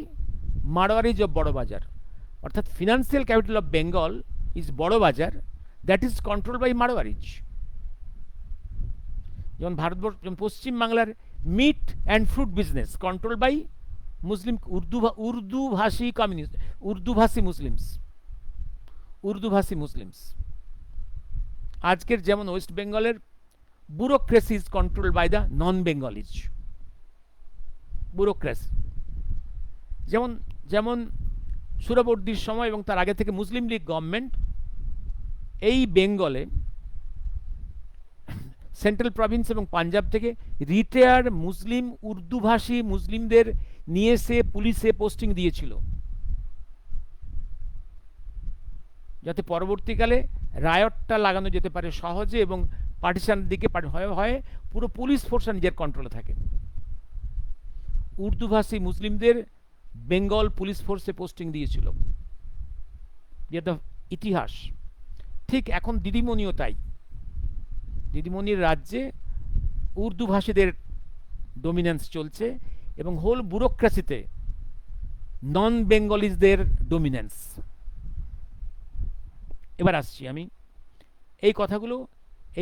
Marwaris of Bara Bazar, অর্থাৎ financial capital of Bengal is Bara Bazar, that is control by Marwaris. যেমন ভারতবর্ষ, পশ্চিম বাংলার meat and fruit business control by Muslim উর্দুভাষী কমিউনিস্ট, উর্দুভাষী মুসলিমস। আজকের যেমন ওয়েস্ট বেঙ্গলের bureaucracy is control by the non Bengalis, bureaucracy. যেমন যেমন সুরবর্দির সময় এবং তার আগে থেকে মুসলিম লীগ গভর্নমেন্ট এই বেঙ্গলে সেন্ট্রাল প্রভিন্স এবং পাঞ্জাব থেকে রিটায়ার্ড মুসলিম উর্দুভাষী মুসলিমদের নিয়ে এসে পুলিশে পোস্টিং দিয়েছিল, যাতে পরবর্তীকালে রায়টটা লাগানো যেতে পারে সহজে এবং পার্টিশানের দিকে হয় পুরো পুলিশ ফোর্সটা নিজের কন্ট্রোলে থাকে। উর্দুভাষী মুসলিমদের বেঙ্গল পুলিশ ফোর্সে পোস্টিং দিয়েছিল, যেটা ইতিহাস। ঠিক এখন দিদিমণিও তাই, দিদিমণির রাজ্যে উর্দুভাষীদের ডমিনেন্স চলছে এবং হোল ব্যুরোক্রেসিতে নন বেঙ্গলিজদের ডমিনেন্স। এবার আসছি আমি এই কথাগুলো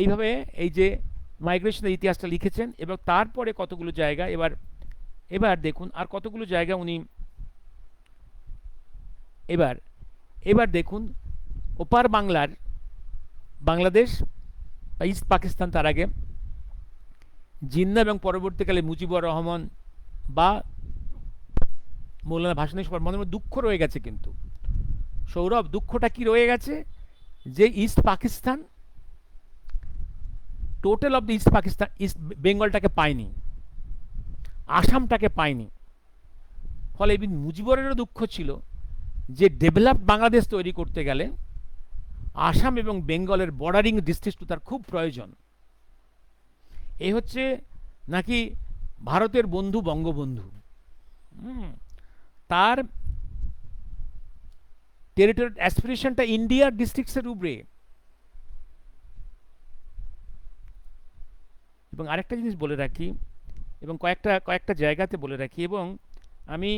এইভাবে, এই যে মাইগ্রেশনের ইতিহাসটা লিখেছেন এবং তারপরে কতগুলো জায়গা, এবার দেখুন আর কতগুলো জায়গা উনি এবার দেখুন ওপার বাংলার, বাংলাদেশ বা ইস্ট পাকিস্তান, তার আগে জিন্না এবং পরবর্তীকালে মুজিবুর রহমান বা মৌলানা ভাসানী সবার মনের মধ্যে দুঃখ রয়ে গেছে। কিন্তু সৌরভ, দুঃখটা কি রয়ে গেছে? যে east Pakistan, total of the east Pakistan, east বেঙ্গলটাকে পায়নি, আসামটাকে পায়নি। ফলে মুজিবুরেরও দুঃখ ছিল যে ডেভেলপড বাংলাদেশ তৈরি করতে গেলে আসাম এবং বেঙ্গলের বর্ডারিং ডিস্ট্রিক্ট তার খুব প্রয়োজন। এই হচ্ছে নাকি ভারতের বন্ধু বঙ্গবন্ধু, তার টেরিটরি অ্যাসপিরেশনটা ইন্ডিয়ার ডিস্ট্রিক্টসের উপরে। এবং আরেকটা জিনিস বলে রাখি, এবং কয়েকটা জায়গাতে বলে রাখি, এবং আমি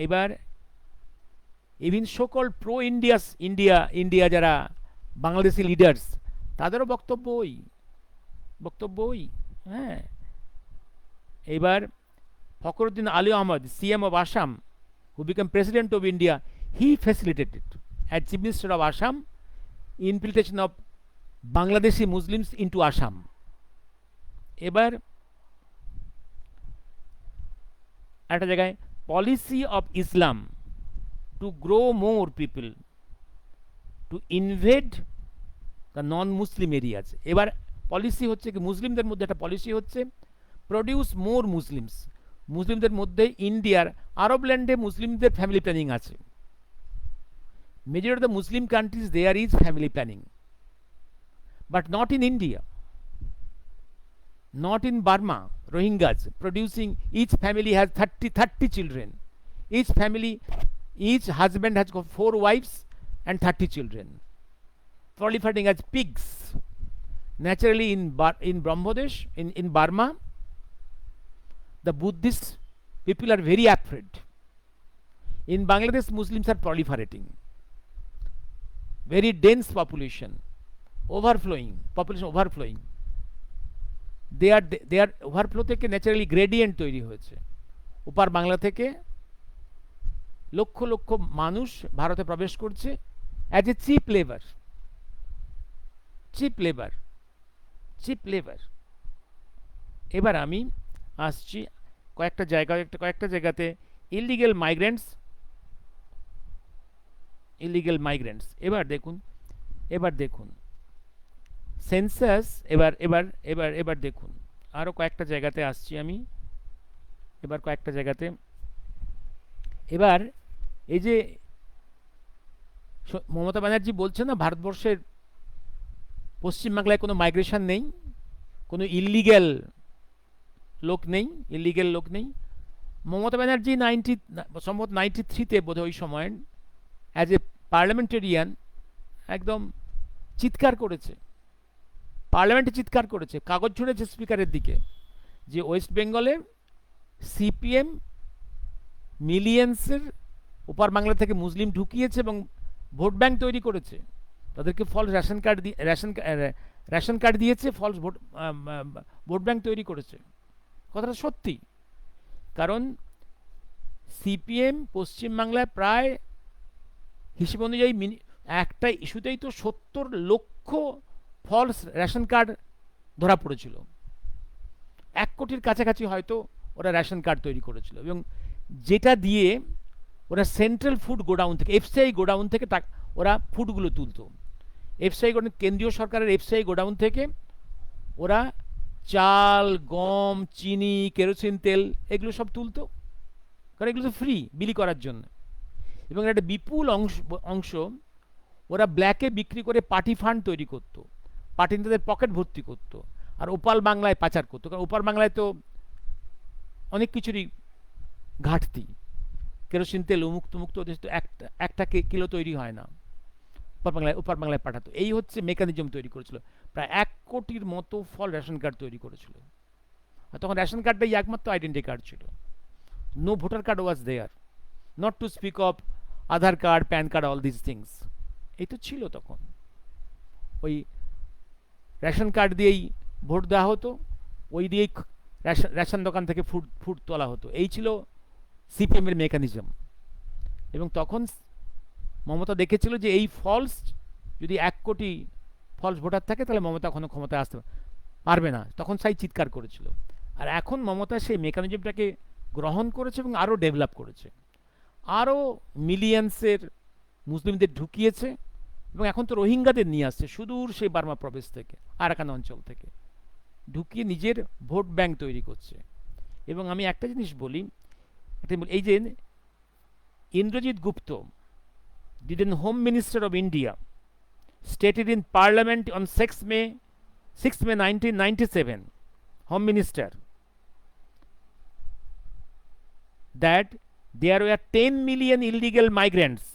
এবার ইভিন সকল প্রো ইন্ডিয়া যারা বাংলাদেশি লিডার্স, তাদেরও বক্তব্য হ্যাঁ। এবার Fakhruddin Ali Ahmed, CM of Assam, who became president of India, he facilitated as chief minister of Assam infiltration of Bangladeshi Muslims into Assam. এবার একটা জায়গায় policy of Islam to grow more people to invade the non Muslim areas. এবার policy হচ্ছে কি, মুসলিমদের মধ্যে একটা policy হচ্ছে প্রডিউস মোর মুসলিমস। মুসলিমদের মধ্যে ইন্ডিয়ার আরব ল্যান্ডে মুসলিমদের ফ্যামিলি প্ল্যানিং আছে। Majority of the Muslim countries there is family planning, but not in India, not in Burma. Rohingyas producing, each family has 30 children, each husband has got 4 wives and 30 children, proliferating as pigs. Naturally in Brahmodesh, in Burma, the Buddhist people are very afraid. In Bangladesh, Muslims are proliferating, very dense population overflowing, there overflow থেকে naturally gradient তৈরি হয়েছে। ওপার বাংলা থেকে লক্ষ লক্ষ মানুষ ভারতে প্রবেশ করছে as a chip labour. এবার আমি আসছি কয়েকটা জায়গাতে ইলিগাল মাইগ্রেন্টস। এবার দেখুন সেন্সাস। এবার দেখুন আরও কয়েকটা জায়গাতে আসছি আমি। এবার এই যে মমতা ব্যানার্জি বলছে না, ভারতবর্ষের পশ্চিমবাংলায় কোনো মাইগ্রেশন নেই, কোনো ইলিগ্যাল লোক নেই, ইলিগেল লোক নেই। মমতা ব্যানার্জি সম্ভবত 93-তে বোধহয় ওই সময় অ্যাজ এ পার্লামেন্টেরিয়ান একদম চিৎকার করেছে, পার্লামেন্টে চিৎকার করেছে, কাগজ ছুঁড়েছে স্পিকারের দিকে, যে ওয়েস্ট বেঙ্গলে সিপিএম মিলিয়ন্সের ওপার বাংলা থেকে মুসলিম ঢুকিয়েছে এবং ভোট ব্যাংক তৈরি করেছে, তাদেরকে ফলস রেশন কার্ড দিয়ে রেশন কার্ড দিয়েছে, ফলস ভোট ব্যাংক তৈরি করেছে। কথাটা সত্যি, কারণ সিপিএম পশ্চিমবাংলায় প্রায় হিসেব অনুযায়ী একটা ইস্যুতেই তো 70 লক্ষ ফলস রেশন কার্ড ধরা পড়েছিল, 1 কোটির কাছাকাছি হয়তো ওরা রেশন কার্ড তৈরি করেছিল, এবং যেটা দিয়ে ওরা সেন্ট্রাল ফুড গোডাউন থেকে, এফসিআই গোডাউন থেকে ওরা ফুডগুলো তুলতো। এফসিআই গোডাউন, কেন্দ্রীয় সরকারের এফসিআই গোডাউন থেকে ওরা চাল, গম, চিনি, কেরোসিন তেল এগুলো সব তুলতো, কারণ এগুলো তো ফ্রি বিলি করার জন্য। এবং একটা বিপুল অংশ ওরা ব্ল্যাকে বিক্রি করে পার্টি ফান্ড তৈরি করতো, পার্টি নেতাদের পকেট ভর্তি করতো, আর ওপার বাংলায় পাচার করতো, কারণ ওপার বাংলায় তো অনেক কিছুরই ঘাটতি, কেরোসিন তেল উমুক তুমুক তো ওদের তো একটা কিলো তৈরি হয় না, ওপার বাংলায় পাঠাতো। এই হচ্ছে মেকানিজম তৈরি করেছিল, প্রায় 1 কোটির মতো ফল রেশন কার্ড তৈরি করেছিল। আর তখন রেশন কার্ডটাই একমাত্র আইডেন্টি কার্ড ছিল, no voter card was there, not to speak of Aadhaar card, PAN card, all this things. এই তো ছিল তখন, ওই রেশন কার্ড দিয়েই ভোট দেওয়া হতো, ওই দিয়েই রেশন দোকান থেকে ফুড তোলা হতো। এই ছিল সিপিএমের মেকানিজম। এবং তখন মমতা দেখেছিল যে এই ফলস, যদি 1 কোটি ফলস ভোটার থাকে তাহলে মমতা কখনো ক্ষমতায় আসতে পারবে না, তখন সাই চিৎকার করেছিল। আর এখন মমতা সেই মেকানিজমটাকে গ্রহণ করেছে এবং আরও ডেভেলপ করেছে, আরও মিলিয়ন্সের মুসলিমদের ঢুকিয়েছে, এবং এখন তো রোহিঙ্গাদের নিয়ে আসছে সুদূর সেই বার্মা প্রদেশ থেকে, আরাকান অঞ্চল থেকে ঢুকিয়ে নিজের ভোট ব্যাংক তৈরি করছে। এবং আমি একটা জিনিস বলি, এই যে ইন্দ্রজিৎ গুপ্ত, the then Home Minister of India, stated in Parliament on 6 May 1997, Home Minister, that there were 10 million illegal migrants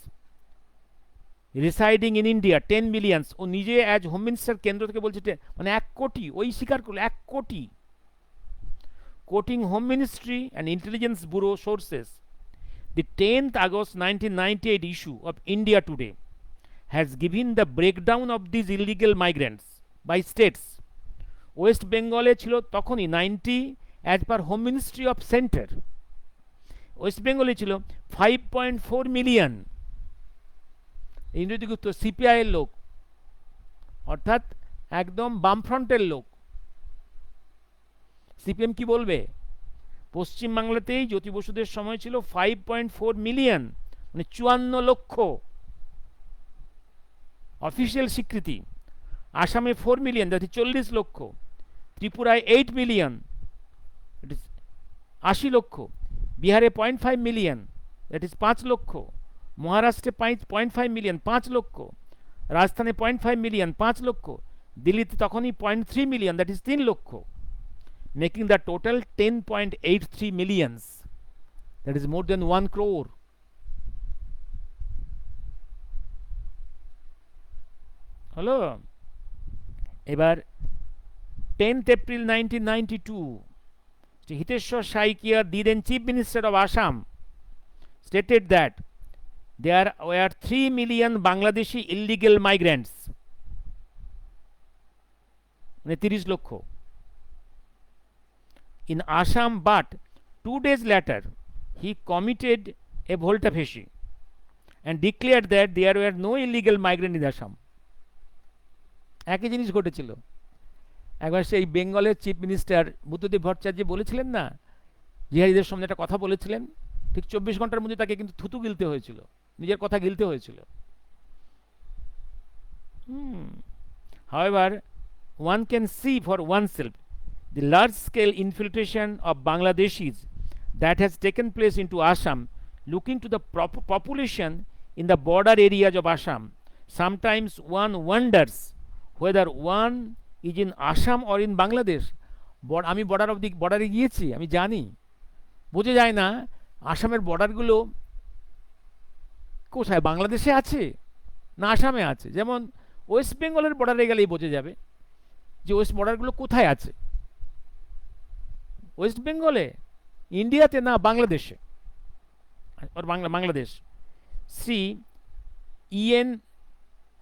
residing in India, 10 millions. ও নিজে অ্যাজ হোম মিনিস্টার কেন্দ্র থেকে বলছে মানে 1 কোটি, ওই স্বীকার করলো 1 কোটি। Coating home ministry and intelligence bureau sources, the 10th August 1998 issue of India Today has given the breakdown of these illegal migrants by states. West বেঙ্গলে ছিল তখনই 90 as per home ministry of centre, West বেঙ্গলে ছিল 5.4 million. Indrajit গুপ্ত সিপিআইয়ের লোক, অর্থাৎ একদম বামফ্রন্টের লোক। সিপিএম কি বলবে? পশ্চিমবাংলাতেই জ্যোতি বসুদের সময় ছিল 5.4 মিলিয়ন, মানে 54 লক্ষ অফিসিয়াল স্বীকৃতি। আসামে 4 মিলিয়ন, দ্যাট ইজ 40 লক্ষ। ত্রিপুরায় 8 মিলিয়ন, দ্যাট ইজ 80 লক্ষ। বিহারে 0.5 মিলিয়ন, দ্যাট ইজ 5 লক্ষ। মহারাষ্ট্রে 0.5 মিলিয়ন, 5 লক্ষ। রাজস্থানে 0.5 মিলিয়ন, 5 লক্ষ। দিল্লিতে তখনই 0.3 মিলিয়ন, দ্যাট ইজ 3 লক্ষ, making the total 10.83 millions, that is more than 1 crore. হলো। এবার 10th April 1992, Hiteshwar Saikia, the then Chief Minister of Assam, stated that there were 3 million Bangladeshi illegal migrants, মানে 30 লক্ষ in Assam, but 2 days later he committed a volte-face and declared that there were no illegal migrants in Assam. একই জিনিস ঘটেছিল। একবার সেই বেঙ্গলের chief minister Buddhadeb Bhattacharya বলেছিলেন না, জিহাদিদের সামনে একটা কথা বলেছিলেন, ঠিক 24 ঘন্টার মধ্যে তাকে কিন্তু থুতু গিলতে হয়েছিল, নিজের কথা গিলতে হয়েছিল। However, one can see for oneself the large-scale infiltration of Bangladeshis that has taken place into Assam, looking to the population in the border areas of Assam. Sometimes one wonders whether one is in Assam or in Bangladesh. আমি বর্ডারে গিয়েছি, আমি জানি, বোঝা যায় না আসামের বর্ডারগুলো কোথায়, বাংলাদেশে আছে না আসামে আছে। যেমন ওয়েস্ট বেঙ্গলের বর্ডারে গেলেই বোঝা যাবে যে ওয়েস্ট বর্ডারগুলো কোথায় আছে, ওয়েস্ট বেঙ্গলে, ইন্ডিয়াতে, না বাংলাদেশে, আর Bangladesh. Shri EN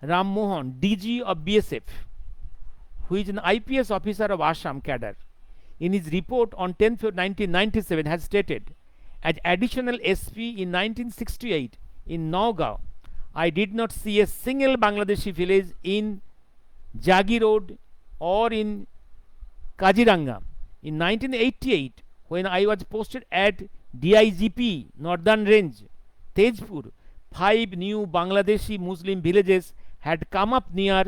Rammohan, DG of BSF, who is an IPS officer of Assam cadre, in his report on 10th February 1997 has stated, as additional SP in 1968 in Nagaon, I did not see a single Bangladeshi village in Jagi Road or in Kaziranga. In 1988, when I was posted at DIGP Northern Range, Tejpur, 5 new Bangladeshi Muslim villages had come up near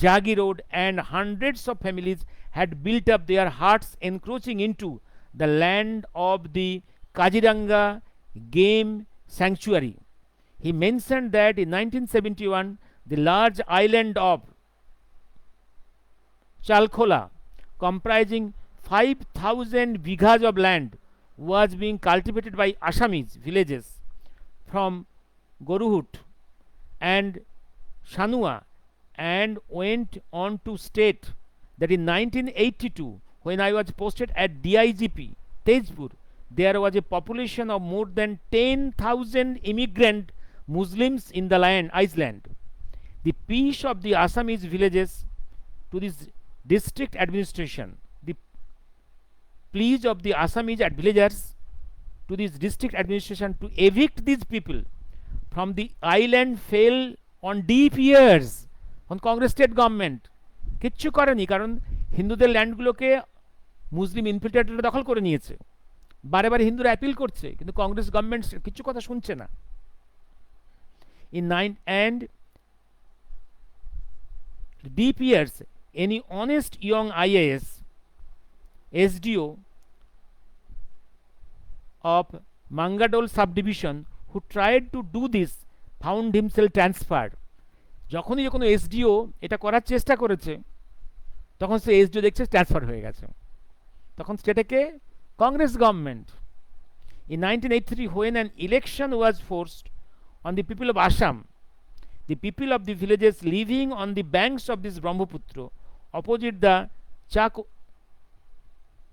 Jagi Road, and hundreds of families had built up their huts encroaching into the land of the Kaziranga Game Sanctuary. He mentioned that in 1971, the large island of Chalkhola, comprising 5,000 bighas of land, was being cultivated by Assamese villages from Goruhut and Shanua, and went on to state that in 1982, when I was posted at DIGP Tejpur, there was a population of more than 10,000 immigrant Muslims in the island. The peace of the Assamese villages to this district administration, the pleas of the Assamese villagers to this district administration to evict these people from the island fell on deaf ears on Congress state government. কিচ্ছু করেনি, কারণ হিন্দুদের ল্যান্ডগুলোকে মুসলিম ইনফিল্ট্রেটররা দখল করে নিয়েছে। বারে বারে হিন্দুরা অ্যাপিল করছে, কিন্তু কংগ্রেস গভর্নমেন্ট কিছু কথা শুনছে না। In 9 and deep years, any honest young IAS SDO of Mangadol subdivision who tried to do this found himself transferred. যখনই যে কোনো এসডিও এটা করার চেষ্টা করেছে, তখন সে এসডিও দেখছে ট্রান্সফার হয়ে গেছে। তখন স্টেটে Congress government. In 1983, when an election was forced on the people of Assam, the people of the villages living on the banks of this Brahmaputra opposite the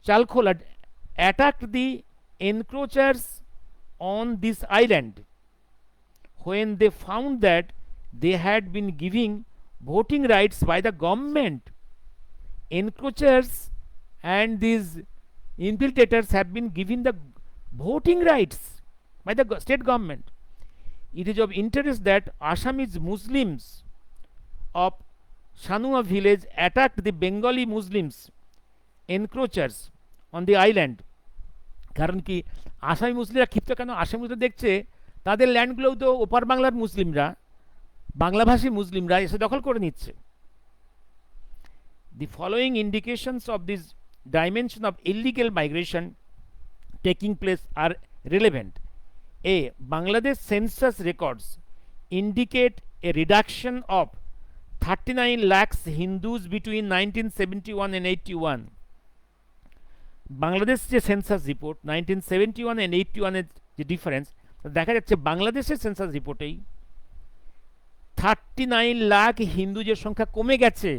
Chalkhola attacked the encroachers on this island. When they found that they had been giving voting rights by the government, encroachers and these infiltrators have been given the voting rights by the state government. It is of interest that Assamese Muslims of Shanua village attacked the Bengali Muslims encroachers on the island. কারণ কি আসামি মুসলিমরা ক্ষিপ্ত কেন? আসামি মুসলিম দেখছে তাদের ল্যান্ডগুলোও তো ওপার বাংলার মুসলিমরা, বাংলাভাষী মুসলিমরা এসে দখল করে নিচ্ছে। The following indications of this dimension of illegal migration taking place are relevant. A. Bangladesh census records indicate a reduction of 39 lakhs Hindus between 1971 and 81. Bangladesh যে সেন্সাস রিপোর্ট 1971 and 81 এর যে ডিফারেন্স দেখা যাচ্ছে, বাংলাদেশের সেন্সাস রিপোর্টেই 39 লাখ হিন্দুদের সংখ্যা কমে গেছে।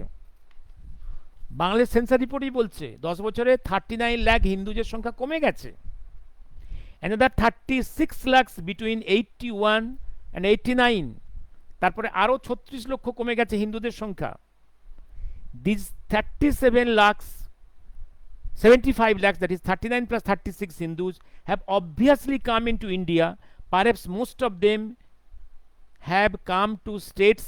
বাংলাদেশ সেন্সাস রিপোর্টই বলছে 10 বছরে 39 লাখ হিন্দুদের সংখ্যা কমে গেছে। another 36 lakhs between 81 and 89, তারপরে আরো 36 লক্ষ কমে গেছে হিন্দুদের সংখ্যা। these 37 lakhs 75 lakhs, that is 39 plus 36 Hindus, have obviously come into India. Perhaps most of them have come to states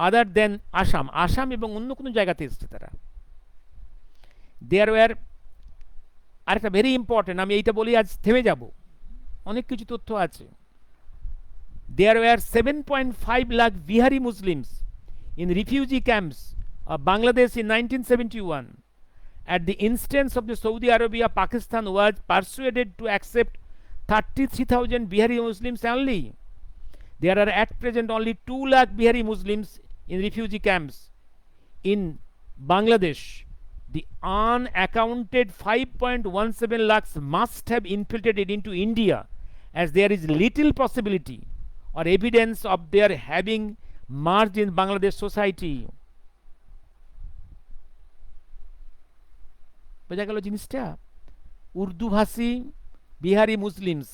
other than Assam. Assam এবং অন্য কোনো জায়গাতে এসেছে তারা। There were, আরেকটা ভেরি ইম্পর্টেন্ট, আমি এইটা বলি আজ থেমে যাব, অনেক কিছু তথ্য আছে। There were 7.5 lakh Bihari Muslims in refugee camps of Bangladesh in 1971. At the instance of the Saudi Arabia, Pakistan was persuaded to accept 33,000 Bihari Muslims only. There are at present only 2 lakh Bihari Muslims in refugee camps in Bangladesh. the unaccounted 5.17 lakhs must have infiltrated into India, as there is little possibility or evidence of their having merged in Bangladesh society. বোঝা গেল জিনিসটা? উর্দুভাষী Bihari Muslims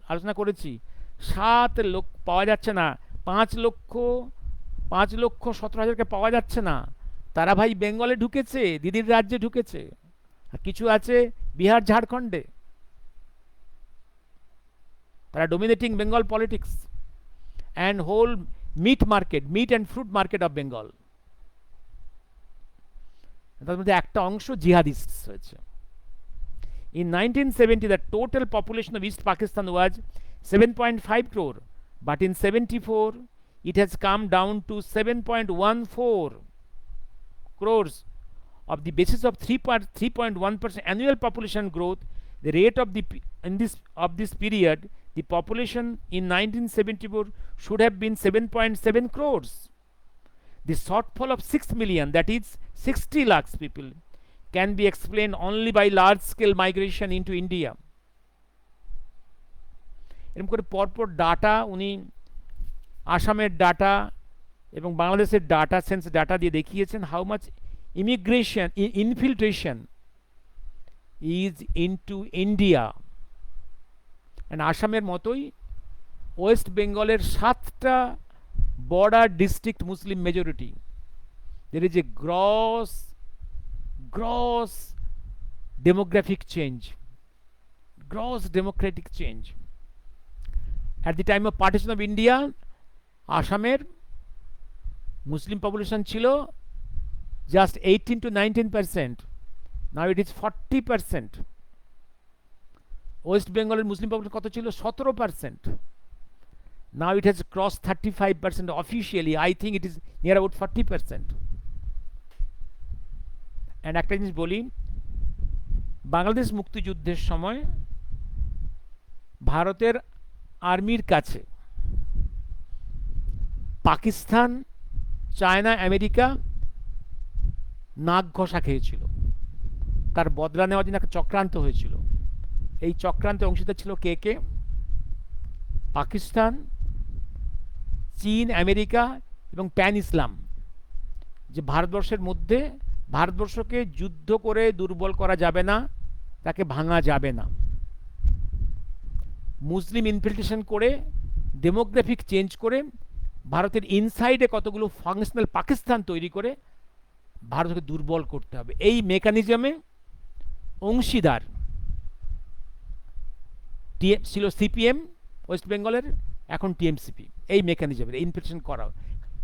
আলোচনা করেছি, 7 লক্ষ পাওয়া যাচ্ছে না, 5,17,000কে পাওয়া যাচ্ছে না। তারা ভাই বেঙ্গলে ঢুকেছে, দিদির রাজ্যে ঢুকেছে, আর কিছু আছে বিহার ঝাড়খণ্ডে। তারা dominating Bengal politics and whole meat and fruit market of Bengal. তার মধ্যে একটা অংশ জিহাদিস্ট হয়েছে। In 1970, the total population of East Pakistan was 7.5 crore, but in 74, it has come down to 7.14 crores. Of the basis of 3.1% annual population growth, the rate of this period, the population in 1974 should have been 7.7 crores. The shortfall of 6 million, that is 60 lakhs people, can be explained only by large scale migration into India. এরকম করে পরপর data উনি আসামের data এবং বাংলাদেশের data sense data দিয়ে দেখিয়েছেন how much immigration infiltration is into India. And আসামের মতোই ওয়েস্ট বেঙ্গলের 7টা border district Muslim majority. there is a gross demographic change, gross democratic change. At the time of partition of India, আসামের মুসলিম population ছিল just 18 to 19%. Now it is 40%. West বেঙ্গলের মুসলিম population কত ছিল? 17%. Now it has crossed 35% officially. I think it is near about 40%. And একটা জিনিস বলি, বাংলাদেশ মুক্তিযুদ্ধের সময় ভারতের আর্মির কাছে পাকিস্তান, চায়না, আমেরিকা নাক ঘষা খেয়েছিল। তার বদলা নেওয়ার জন্য একটা চক্রান্ত হয়েছিল। এই চক্রান্তে অংশীদার ছিল কে কে? পাকিস্তান, চীন, আমেরিকা এবং প্যান ইসলাম। যে ভারতবর্ষের মধ্যে ভারতবর্ষকে যুদ্ধ করে দুর্বল করা যাবে না, তাকে ভাঙা যাবে না। মুসলিম ইনফিল্ট্রেশন করে ডেমোগ্রাফিক চেঞ্জ করে ভারতের ইনসাইডে কতগুলো ফাংশনাল পাকিস্তান তৈরি করে ভারতকে দুর্বল করতে হবে। এই মেকানিজমে অংশীদার ছিল সিপিএম ওয়েস্ট বেঙ্গলের, এখন টিএমসিপি। এই মেকানিজমের ইনফিল্ট্রেশন করা,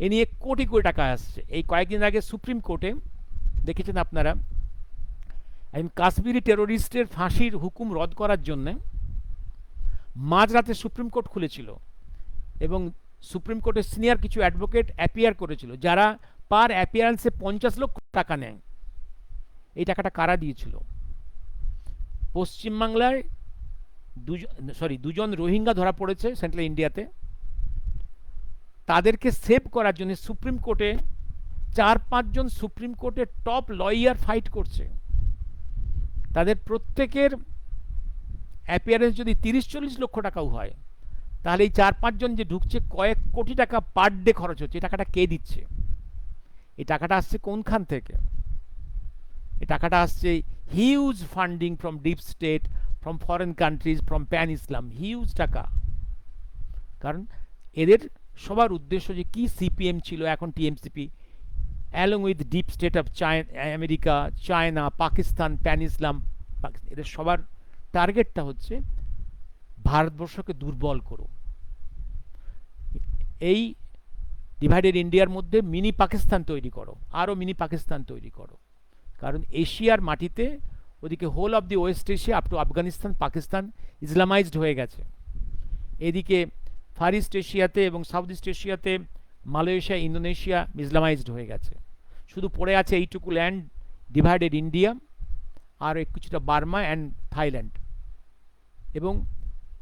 এ নিয়ে কোটি কোটি টাকা আসছে। এই কয়েকদিন আগে সুপ্রিম কোর্টে দেখেছেন আপনারা, একজন কাশ্মীরি টেরোরিস্টের ফাঁসির হুকুম রদ করার জন্য মাঝরাতে সুপ্রিম কোর্ট খুলেছিল এবং সুপ্রিম কোর্টের সিনিয়র কিছু অ্যাডভোকেট অ্যাপিয়ার করেছিল, যারা পার অ্যাপিয়ারেন্সে 50 লক্ষ টাকা নেয়। এই টাকাটা কারা দিয়েছিল? পশ্চিমবাংলায় দুজন রোহিঙ্গা ধরা পড়েছে সেন্ট্রাল ইন্ডিয়াতে। তাদেরকে সেভ করার জন্য সুপ্রিম কোর্টে 4-5 জন সুপ্রিম কোর্টের টপ লয়ার ফাইট করছে। তাদের প্রত্যেকের অ্যাপিয়ারেন্স যদি 30-40 লক্ষ টাকাও হয়, তাহলে এই 4-5 জন যে ঢুকছে, কয়েক কোটি টাকা পার ডে খরচ হচ্ছে। এই টাকাটা কে দিচ্ছে? এই টাকাটা আসছে কোনখান থেকে? এই টাকাটা আসছে huge funding from deep state, from foreign countries, from pan Islam, huge টাকা। কারণ এদের সবার উদ্দেশ্য যে কি, সিপিএম ছিল, এখন TMCP, along with deep state of America, China, Pakistan, pan Islam, এদের সবার টার্গেটটা হচ্ছে ভারতবর্ষকে দুর্বল করো। এই ডিভাইডেড ইন্ডিয়ার মধ্যে মিনি পাকিস্তান তৈরি করো, আরও মিনি পাকিস্তান তৈরি করো। কারণ এশিয়ার মাটিতে ওদিকে whole of the West Asia up to Afghanistan, Pakistan Islamized হয়ে গেছে। এদিকে ফার ইস্ট এশিয়াতে এবং সাউথ ইস্ট এশিয়াতে মালয়েশিয়া, ইন্দোনেশিয়া ইসলামাইজড হয়ে গেছে। শুধু পড়ে আছে এইটুকু ল্যান্ড, ডিভাইডেড ইন্ডিয়া, আর কিছুটা বার্মা অ্যান্ড থাইল্যান্ড। এবং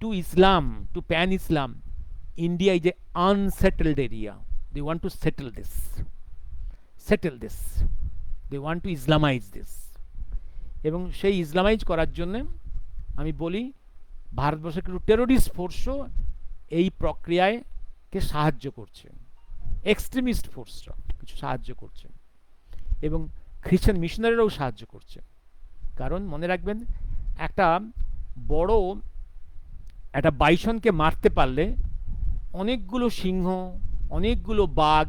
to Islam, to pan Islam, India is a unsettled area. They want to settle this. They want to Islamize this, এবং সেই ইসলামাইজ করার জন্যে আমি বলি ভারতবর্ষের কিছু টেরোরিস্ট ফোর্সও এই প্রক্রিয়ায় কে সাহায্য করছে, এক্সট্রিমিস্ট ফোর্সরা কিছু সাহায্য করছে, এবং খ্রিস্টান মিশনারিরাও সাহায্য করছে। কারণ মনে রাখবেন, একটা বড় একটা বাইসনকে মারতে পারলে অনেকগুলো সিংহ, অনেকগুলো বাঘ,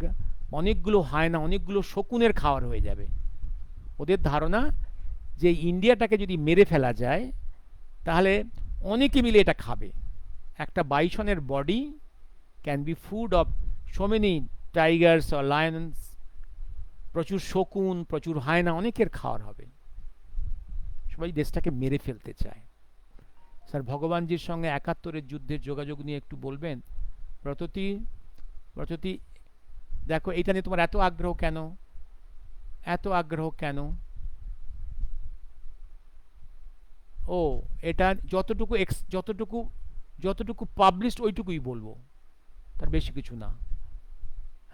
অনেকগুলো হায়না, অনেকগুলো শকুনের খাওয়ার হয়ে যাবে। ওদের ধারণা যে ইন্ডিয়াটাকে যদি মেরে ফেলা যায় তাহলে অনেকে মিলে এটা খাবে। একটা বাইসনের body can be food of so many tigers or lions, প্রচুর শকুন, প্রচুর হায়না, অনেকের খাওয়ার হবে। সবাই দেশটাকে মেরে ফেলতে চায়। স্যার ভগবানজির সঙ্গে ৭১-এর যুদ্ধের যোগাযোগ নিয়ে একটু বলবেন? ব্রততী, ব্রততী, দেখো এটা নিয়ে তোমার এত আগ্রহ কেন, এত আগ্রহ কেন? ও, এটা যতটুকু যতটুকু যতটুকু পাবলিশড ওইটুকুই বলবো, তার বেশি কিছু না।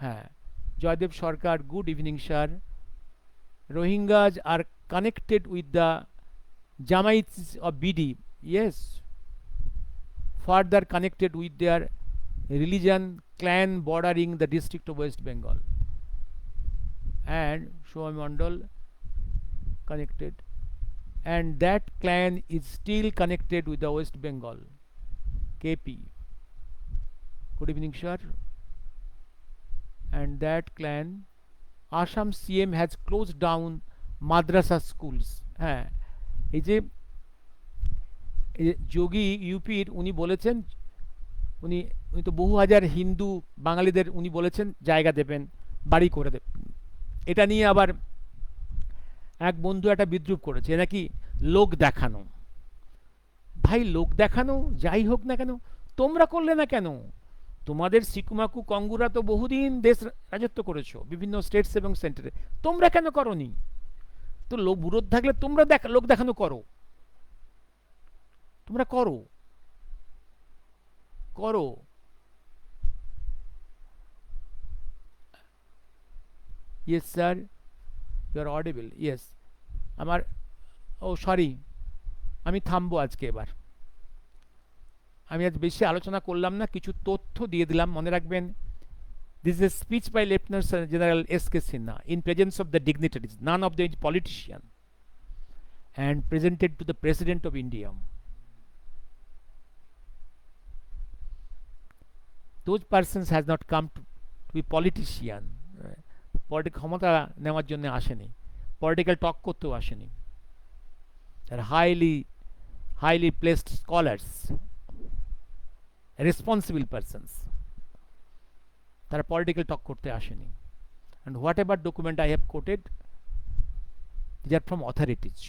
হ্যাঁ, Joydev Sarkar, good evening sir. Rohingyas are connected with the Jamaites of BD, yes, further connected with their religion clan bordering the district of West Bengal. And Shobha Mandal connected, and that clan is still connected with the West Bengal. KP, good evening sir. And that clan, Assam CM has closed down madrasa schools. হ্যাঁ, এই যে যোগী ইউপির উনি বলেছেন, উনি উনি তো বহু হাজার হিন্দু বাঙালিদের উনি বলেছেন জায়গা দেবেন, বাড়ি করে দেবেন। এটা নিয়ে আবার এক বন্ধু একটা বিদ্রুপ করেছে, নাকি লোক দেখানো। ভাই, লোক দেখানো যাই হোক না কেন, তোমরা করলে না কেন? তোমাদের সিকুমাকু কঙ্গুরা তো বহুদিন দেশ রাজত্ব করেছো বিভিন্ন স্টেটস এবং সেন্টারে, তোমরা কেন করনি? তো লোক বিরোধ থাকলে তোমরা লোক দেখানো করো, তোমরা করো করো। Yes sir, you are audible, yes. আমার, ও সরি, আমি থামবো আজকে। এবার আমি আজ বেশি আলোচনা করলাম না, কিছু তথ্য দিয়ে দিলাম। মনে রাখবেন, this is a speech by lieutenant general S K. Sinha in presence of the dignitaries, none of the politician, and presented to the President of India. Those persons has not come to be politician, political ক্ষমতা নেওয়ার জন্য আসেনি, political টক করতেও আসেনি। They are highly placed scholars, responsible persons. তারা political টক করতে আসেনি। And whatever document I have quoted, these are from authorities.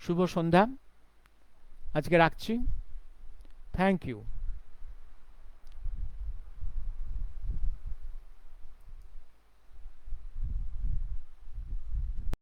শুভ সন্ধ্যা, আজকে রাখছি। Thank you.